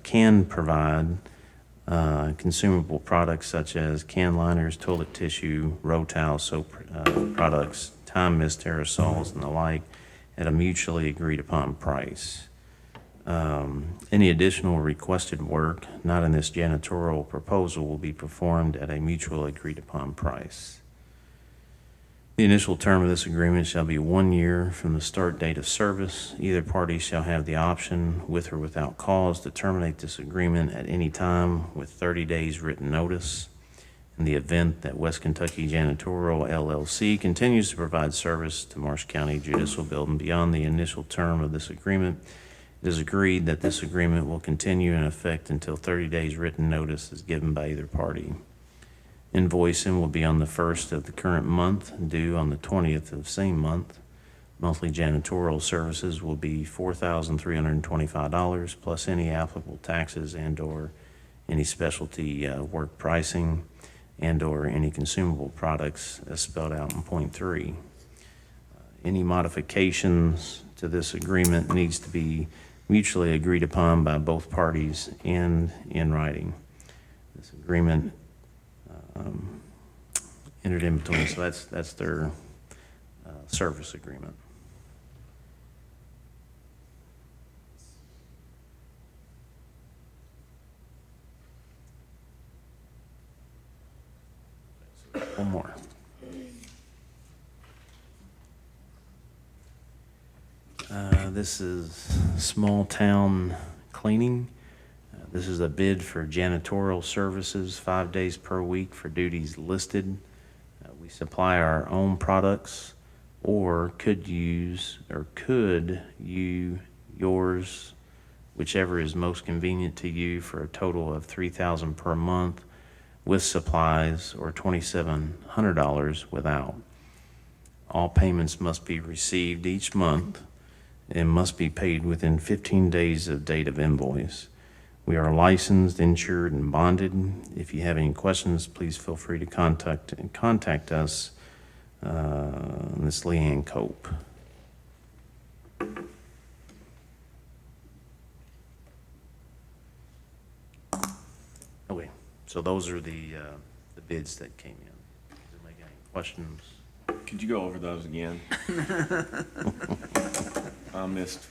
can provide consumable products such as can liners, toilet tissue, roll towels, soap products, time mist aerosols, and the like at a mutually agreed upon price. Any additional requested work not in this janitorial proposal will be performed at a mutually agreed-upon price. The initial term of this agreement shall be 1 year from the start date of service. Either party shall have the option, with or without cause, to terminate this agreement at any time with 30 days written notice. In the event that West Kentucky Janitorial LLC continues to provide service to Marsh County Judicial Building beyond the initial term of this agreement, it is agreed that this agreement will continue in effect until 30 days written notice is given by either party. Invoicing will be on the 1st of the current month, due on the 20th of the same month. Monthly janitorial services will be $4,325 plus any applicable taxes and/or any specialty work pricing and/or any consumable products as spelled out in point 3. Any modifications to this agreement needs to be mutually agreed upon by both parties and in writing. This agreement entered in between, so that's their service agreement. One more. This is small town cleaning. This is a bid for janitorial services, 5 days per week for duties listed. We supply our own products, or could you yours, whichever is most convenient to you, for a total of $3,000 per month with supplies, or $2,700 without. All payments must be received each month and must be paid within 15 days of date of invoice. We are licensed, insured, and bonded. If you have any questions, please feel free to contact us, Ms. Leanne Cope. Okay, so those are the bids that came in. Does anybody got any questions? Could you go over those again? I missed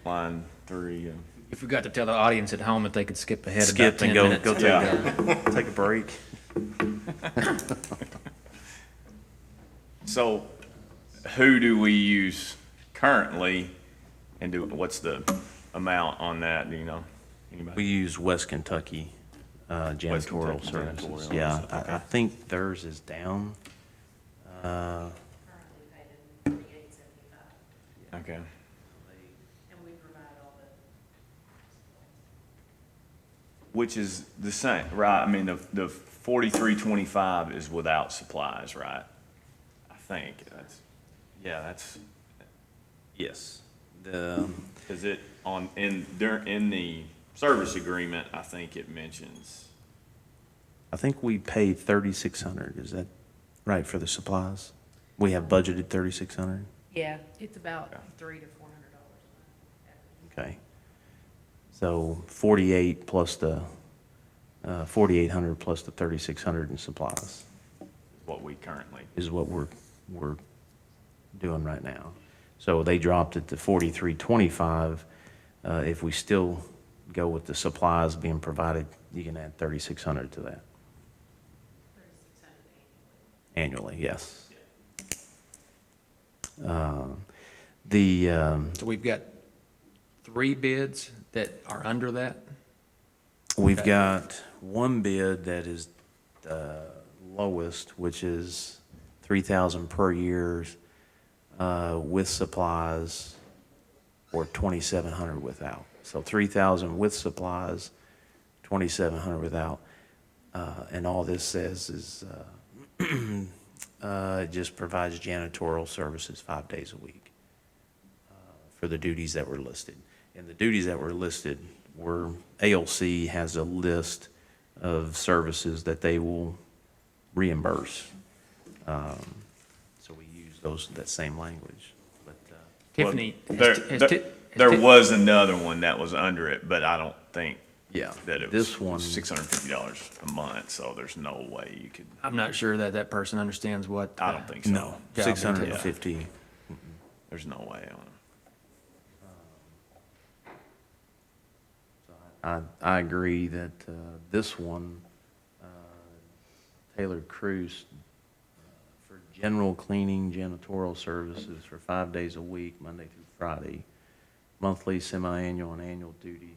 line 3. You forgot to tell the audience at home that they could skip ahead about Skip 10 and go minutes. take a break. So who do we use currently, and what's the amount on that, do you know? Anybody? We use West Kentucky janitorial Kentucky services. janitorial, Yeah, okay. I think theirs is down. Currently paid in $48.75, Okay. and we provide all the. Which is the same, right? I mean, the 4325 is without supplies, right? I think that's, yeah, that's, Yes. is it in the service agreement, I think it mentions, I think we paid 3,600. Is that right for the supplies? We have budgeted 3,600. Yeah, it's about Yeah. $300 to $400 a month. Okay. So 48 plus the 4,800 plus the 3,600 in supplies what we currently, is what we're doing right now. So they dropped it to 4325. If we still go with the supplies being provided, you can add 3,600 to that. $3,600 Annually, yes. So we've got 3 bids that are under that? We've Okay. got one bid that is lowest, which is 3,000 per year with supplies, or 2,700 without. So 3,000 with supplies, 2,700 without. And all this says is it just provides janitorial services 5 days a week for the duties that were listed. And the duties that were listed were, ALC has a list of services that they will reimburse. So we use that same language. But Tiffany, there was another one that was under it, but I don't think yeah, that it was this one, $650 a month, so there's no way you could, I'm not sure that person understands what. I don't think so. no, Yeah, 650. There's no way on it. I agree that this one, tailored crews for general cleaning, janitorial services for 5 days a week, Monday through Friday, monthly, semi-annual, and annual duties,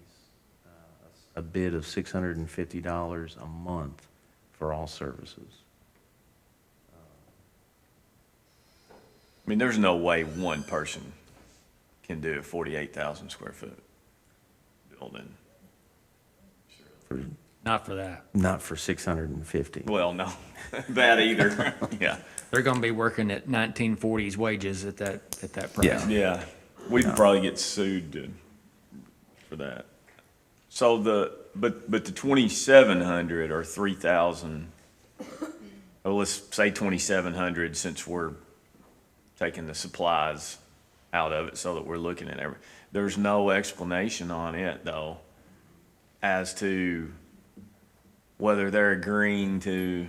a bid of $650 a month for all services. I mean, there's no way one person can do a 48,000 square foot building. For, Not for that. not for 650. Well, no, that either, yeah. They're gonna be working at 1940s wages at that price. Yeah. Yeah, we'd probably get sued for that. So but the 2,700 or 3,000, oh, let's say 2,700 since we're taking the supplies out of it so that we're looking at there's no explanation on it though as to whether they're agreeing to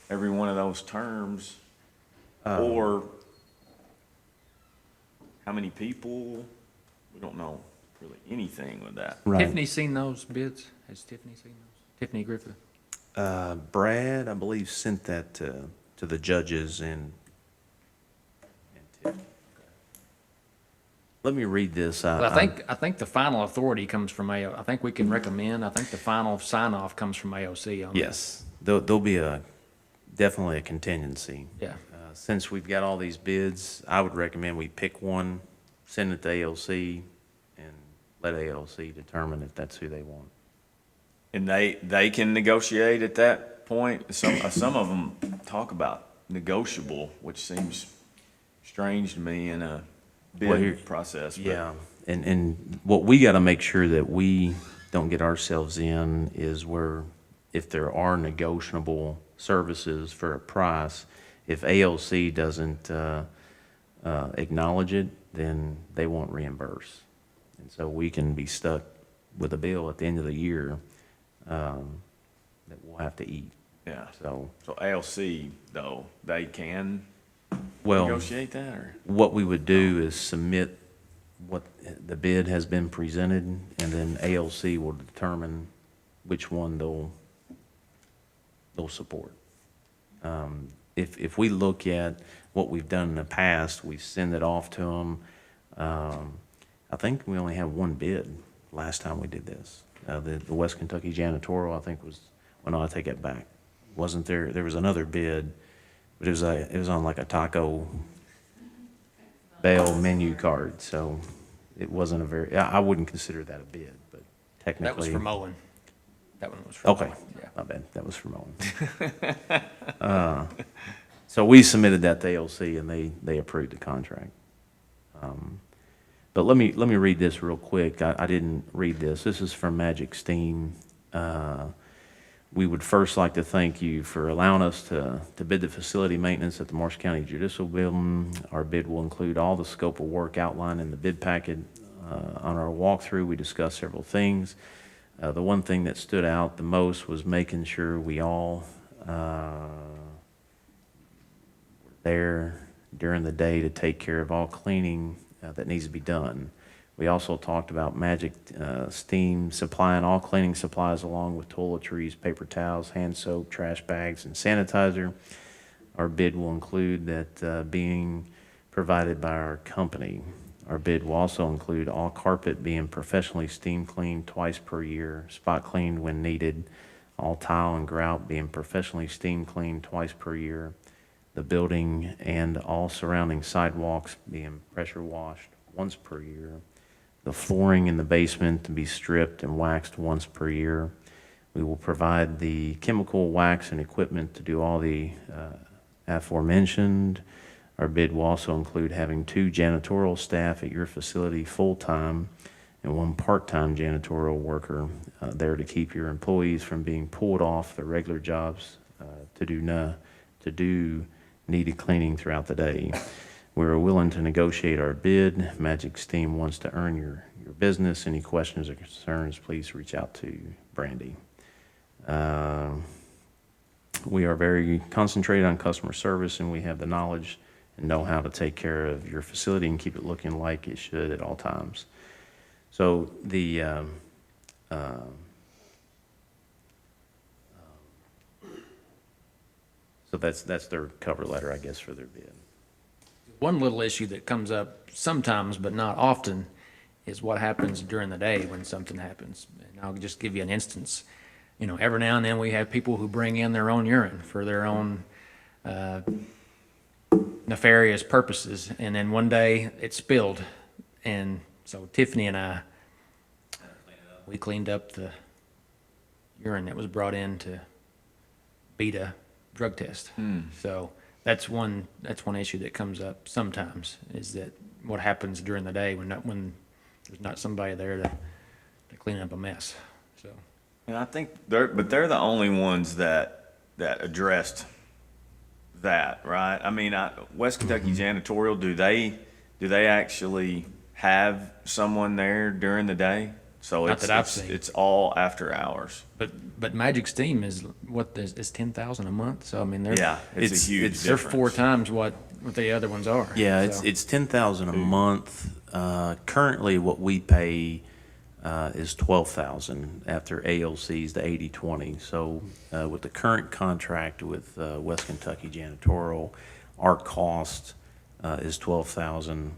every one of those terms or how many people. We don't know really anything with that. Right. Tiffany seen those bids? Has Tiffany seen those? Tiffany Griffith? Brad, I believe, sent that to the judges and let me read this. Well, I think the final authority comes from I think we can recommend, I think the final sign-off comes from AOC on that. Yes, there'll be definitely a contingency. Yeah. Since we've got all these bids, I would recommend we pick one, send it to AOC, and let AOC determine if that's who they want. And they can negotiate at that point. Some of them talk about negotiable, which seems strange to me in a bid process. But Yeah, and what we got to make sure that we don't get ourselves in is where if there are negotiable services for a price, if ALC doesn't acknowledge it, then they won't reimburse. And so we can be stuck with a bill at the end of the year that we'll have to eat. Yeah. So, So ALC though, they can well, negotiate that or? what we would do is submit what the bid has been presented, and then ALC will determine which one they'll support. If we look at what we've done in the past, we send it off to them. I think we only have one bid last time we did this. The West Kentucky Janitorial, I think was, well, no, I take it back. Wasn't there, there was another bid, but it was on like a Taco Bell menu card, so it wasn't a very, I wouldn't consider that a bid, but technically. That was for mowing. That one was for Okay, mowing, yeah. my bad, that was for mowing. So we submitted that to ALC and they approved the contract. But let me read this real quick. I didn't read this. This is from Magic Steam. We would first like to thank you for allowing us to bid the facility maintenance at the Marshall County Judicial Building. Our bid will include all the scope of work outlined in the bid packet. On our walkthrough, we discussed several things. The one thing that stood out the most was making sure we all were there during the day to take care of all cleaning that needs to be done. We also talked about Magic Steam supplying all cleaning supplies along with toiletries, paper towels, hand soap, trash bags, and sanitizer. Our bid will include that being provided by our company. Our bid will also include all carpet being professionally steam cleaned twice per year, spot cleaned when needed, all tile and grout being professionally steam cleaned twice per year, the building and all surrounding sidewalks being pressure washed once per year, the flooring in the basement to be stripped and waxed once per year. We will provide the chemical, wax, and equipment to do all the aforementioned. Our bid will also include having 2 janitorial staff at your facility full-time and 1 part-time janitorial worker there to keep your employees from being pulled off their regular jobs to do needed cleaning throughout the day. We're willing to negotiate our bid. Magic Steam wants to earn your business. Any questions or concerns, please reach out to Brandy. We are very concentrated on customer service, and we have the knowledge and know how to take care of your facility and keep it looking like it should at all times. So the So that's their cover letter, I guess, for their bid. One little issue that comes up sometimes, but not often, is what happens during the day when something happens. And I'll just give you an instance. You know, every now and then we have people who bring in their own urine for their own nefarious purposes, and then one day it spilled. And so Tiffany and I, we cleaned up the urine that was brought in to beat a drug test. So that's one issue that comes up sometimes, is that what happens during the day when there's not somebody there to clean up a mess. So And I think they're the only ones that addressed that, right? I mean, West Kentucky Janitorial, do they actually have someone there during the day? So Not that I've seen. it's all after hours. but Magic Steam is is 10,000 a month. So I mean, Yeah, it's a huge they're difference. 4 times what the other ones are. Yeah, So- it's 10,000 a month. Currently, what we pay is 12,000 after ALC's the 80/20. So with the current contract with West Kentucky Janitorial, our cost is 12,000.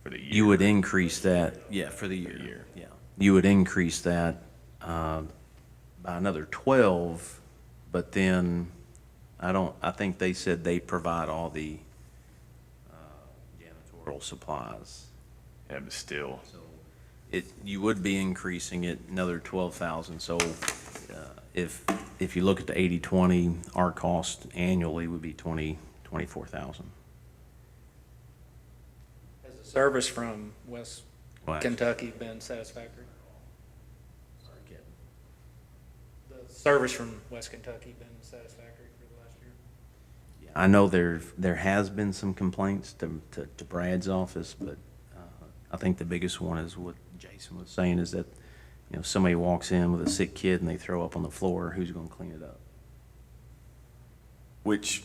For the year. You would increase that, yeah, for the year. Yeah, you would increase that by another 12, but then I think they said they provide all the janitorial supplies. Yeah, but still. So you would be increasing it another 12,000. So if you look at the 80/20, our cost annually would be 24,000. Has the service from West Wow. Kentucky been satisfactory? The service from West Kentucky been satisfactory for the last year? I know there has been some complaints to Brad's office, but I think the biggest one is what Jason was saying, is that, you know, somebody walks in with a sick kid and they throw up on the floor, who's going to clean it up? Which,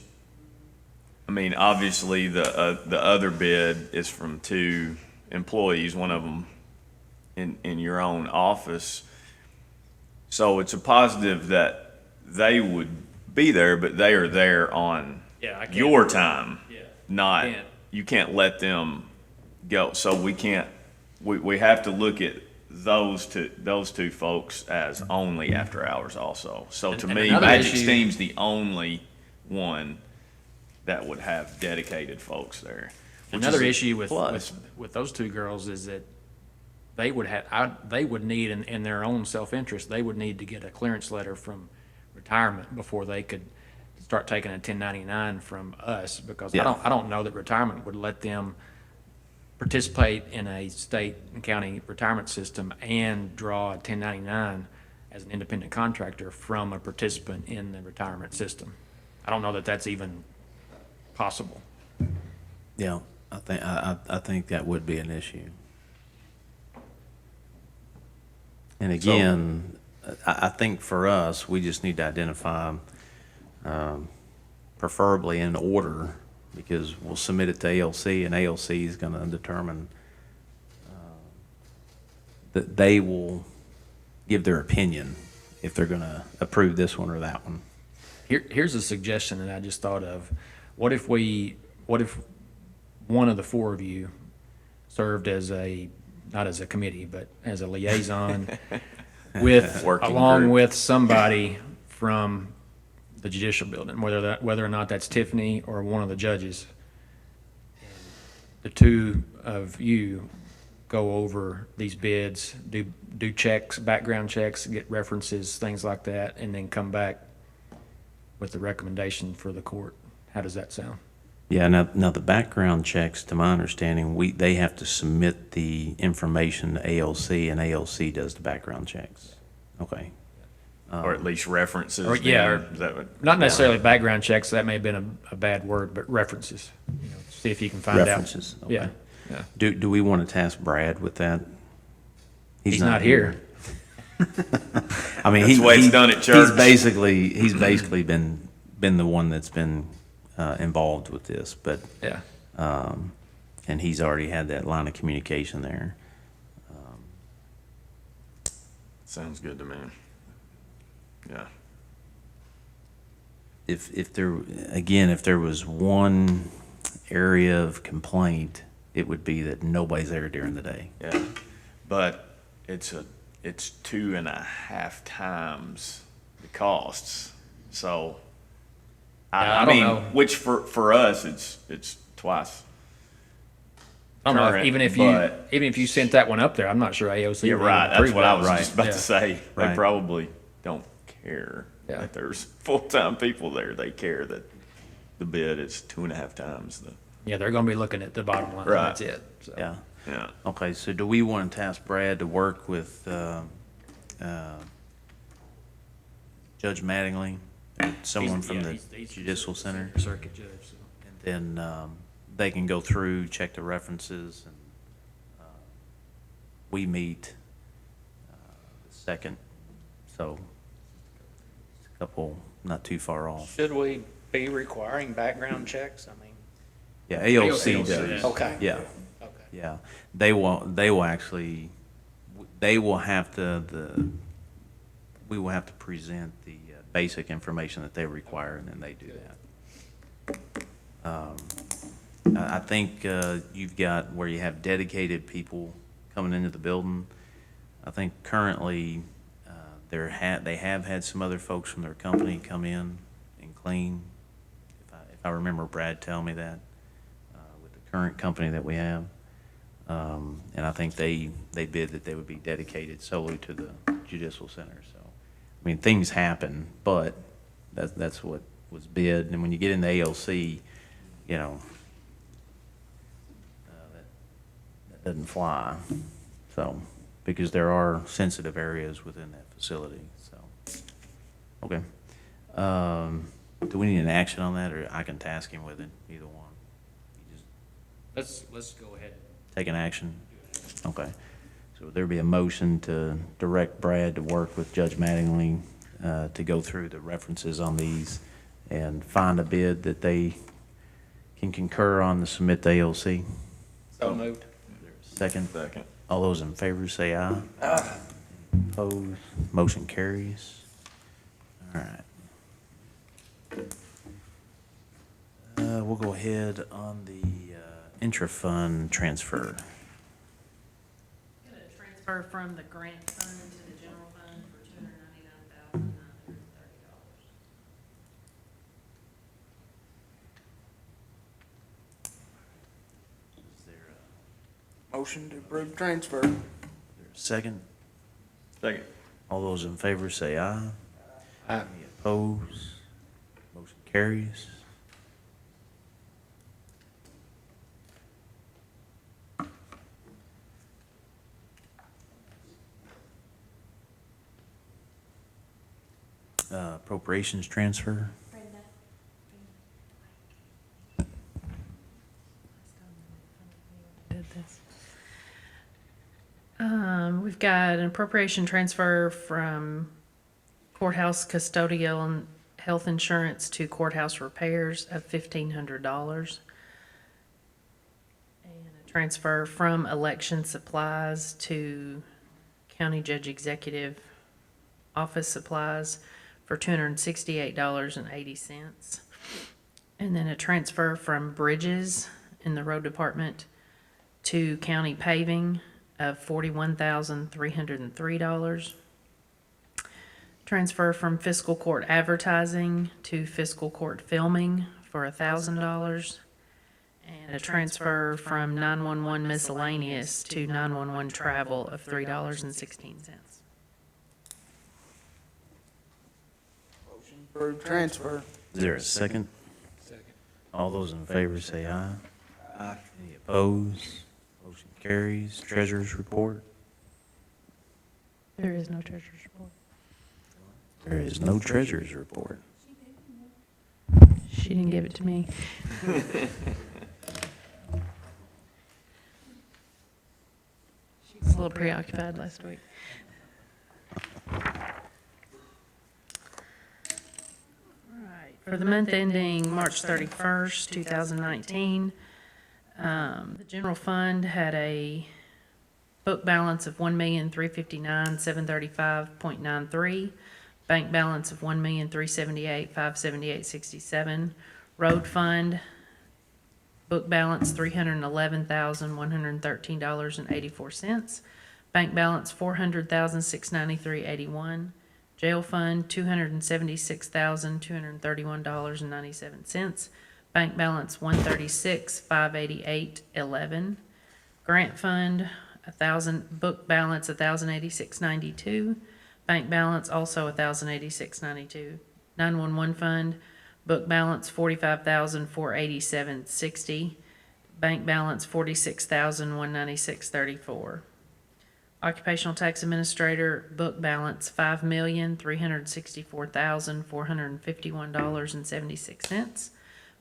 I mean, obviously, the other bid is from 2 employees, one of them in your own office. So it's a positive that they would be there, but they are there on Yeah, I can't- your time. Yeah. Not, Can't. you can't let them go. So we have to look at those two folks as only after hours also. So to And me, another Magic issue- Steam's the only one that would have dedicated folks there. which Another is a issue plus. with those 2 girls is that they would need, in their own self-interest, they would need to get a clearance letter from retirement before they could start taking a 1099 from us, because Yeah. I don't know that retirement would let them participate in a state and county retirement system and draw a 1099 as an independent contractor from a participant in the retirement system. I don't know that that's even possible. Yeah, I think that would be an issue. And again, I think for us, we just need to identify, preferably in order, because we'll submit it to ALC, and ALC is going to determine that they will give their opinion if they're going to approve this one or that one. Here's a suggestion that I just thought of. What if one of the 4 of you served as not as a committee, but as a liaison Working along group. with somebody from the judicial building, whether or not that's Tiffany or one of the judges. The 2 of you go over these bids, do checks, background checks, get references, things like that, and then come back with the recommendation for the court. How does that sound? Yeah, now the background checks, to my understanding, they have to submit the information to ALC, and ALC does the background checks. Okay. Or at least references. Or, yeah, there that would- Not necessarily background checks, that may have been a bad word, but references. You know, see if you can find out. References, okay. Yeah, yeah. Do we want to task Brad with that? He's not here. I mean, That's the way it's done at church. He's basically been the one that's been involved with this, but Yeah. and he's already had that line of communication there. Sounds good to me. Yeah. If there, again, if there was one area of complaint, it would be that nobody's there during the day. Yeah, but it's 2.5 times the costs, so. Yeah, I I don't mean, know. which for us, it's twice. I don't know, current, even if you sent that one up there, I'm not sure AOC Yeah, would right, even that's approve what I that. was just about Yeah. to say. They Right. probably don't care Yeah. that there's full-time people there. They care that the bid is 2.5 times the, Yeah, they're gonna be looking at the bottom line, Right. that's it. So. Yeah. yeah. Okay, so do we want to task Brad to work with Judge Mattingly, someone from the Judicial Center? Circuit judge, so. And then they can go through, check the references, and we meet the second, so it's a couple, not too far off. Should we be requiring background checks? I mean, Yeah, AOC AOC, does. okay. Yeah, okay. yeah. They will actually, they will have to, we will have to present the basic information that they require, and then they do that. I think you've got where you have dedicated people coming into the building. I think currently they have had some other folks from their company come in and clean. If I remember Brad telling me that with the current company that we have, and I think they bid that they would be dedicated solely to the Judicial Center. So, I mean, things happen, but that's what was bid. And when you get into ALC, you know, that doesn't fly. So, because there are sensitive areas within that facility, so. Okay. Do we need an action on that, or I can task him with it, either one? You just Let's go ahead. take an action? Okay. So would there be a motion to direct Brad to work with Judge Mattingly to go through the references on these and find a bid that they can concur on to submit to ALC? So moved. Second? Second. All those in favor say aye. Aye. Opposed? Motion carries. All right. We'll go ahead on the intra-fund transfer. Gonna transfer from the grant fund to the general fund for $299,930. Is there Motion to approve transfer. a second? Second. All those in favor say aye. Aye. Any opposed? Motion carries. Appropriations transfer. Did this. We've got an appropriation transfer from courthouse custodial and health insurance to courthouse repairs of $1,500. And a transfer from election supplies to county judge executive office supplies for $268.80. And then a transfer from bridges in the road department to county paving of $41,303. Transfer from fiscal court advertising to fiscal court filming for $1,000. And a transfer from 911 miscellaneous to 911 travel of $3.16. Motion to approve transfer. Is there a second? Second. All those in favor say aye. Aye. Any opposed? Motion carries. Treasurer's report. There is no treasurer's report. There is no treasurer's report. She didn't give it to me. She was a little preoccupied last week. Alright, for the month ending March 31st, 2019, the general fund had a Book balance of $1,359,735.93. Bank balance of $1,378,578.67. Road fund, book balance $311,113.84. Bank balance $400,693.81. Jail fund $276,231.97. Bank balance $136,588.11. Grant fund book balance $1,086.92. Bank balance also $1,086.92. 911 fund, book balance $45,487.60. Bank balance $46,196.34. Occupational tax administrator, book balance $5,364,451.76.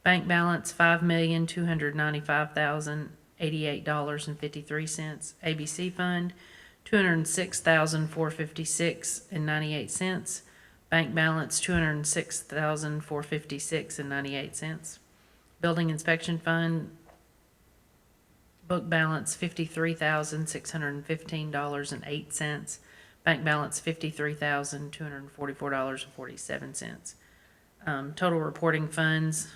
Bank balance $5,295,088.53. ABC fund, $206,456.98. Bank balance $206,456.98. Building inspection fund, book balance $53,615.08. Bank balance $53,244.47. Total reporting funds,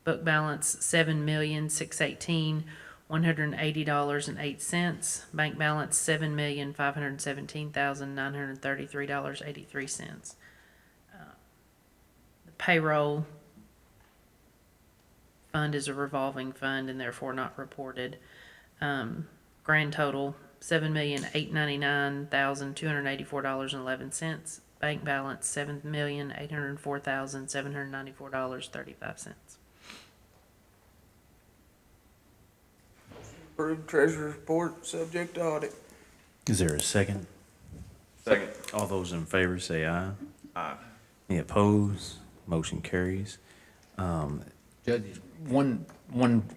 book balance $7,618,180.08. Bank balance $7,517,933.83. The payroll fund is a revolving fund and therefore not reported. Grand total, $7,899,284.11. Bank balance, $7,804,794.35. Approve treasurer's report, subject to audit. Is there a second? Second. All those in favor say aye. Aye. Any opposed? Motion carries. Judge, one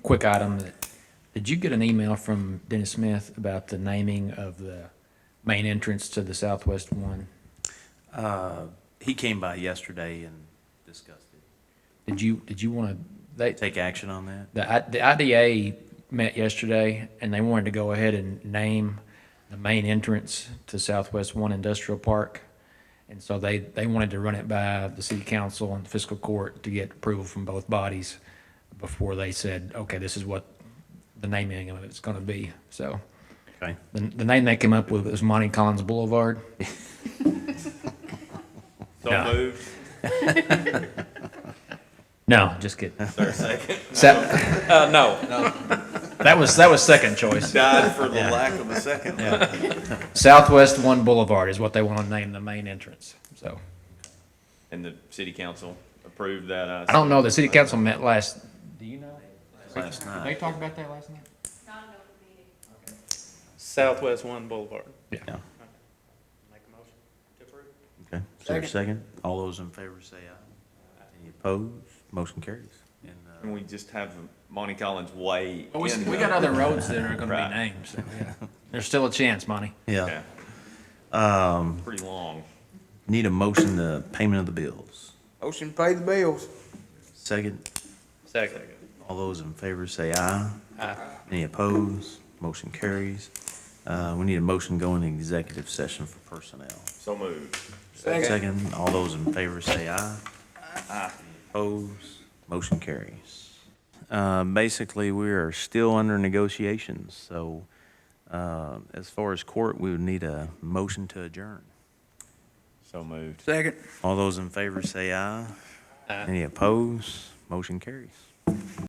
quick item. Did you get an email from Dennis Smith about the naming of the main entrance to the southwest one? He came by yesterday and discussed it. Did you want to, Take action on that? the IDA met yesterday and they wanted to go ahead and name the main entrance to Southwest One Industrial Park. And so they wanted to run it by the city council and the fiscal court to get approval from both bodies before they said, okay, this is what the naming of it's going to be. So Okay. the name they came up with was Monty Collins Boulevard. So No. moved. No, just kidding. Is there a second? No. That was second choice. Died for the lack of a second. Southwest One Boulevard is what they want to name the main entrance. So And the city council approved that. I don't know. The city council met last. Do you know? Last Did night. they talk about that last night? Southwest One Boulevard. Yeah. Make a motion to approve. Okay. Is there a second? All those in favor say aye. Any opposed? Motion carries. And, And we just have Monty Collins Way. Well, we in got the- other roads that are going to Right. be named. So yeah. There's still a chance, Monty. yeah. Pretty long. Need a motion to payment of the bills. Motion to pay the bills. Second. Second. All those in favor say aye. Aye. Any opposed? Motion carries. We need a motion going into executive session for personnel. So moved. Second, all those in favor say aye. Aye. Opposed? Motion carries. Basically, we are still under negotiations, so as far as court, we would need a motion to adjourn. So moved. Second. All those in favor say aye. Aye. Any opposed? Motion carries.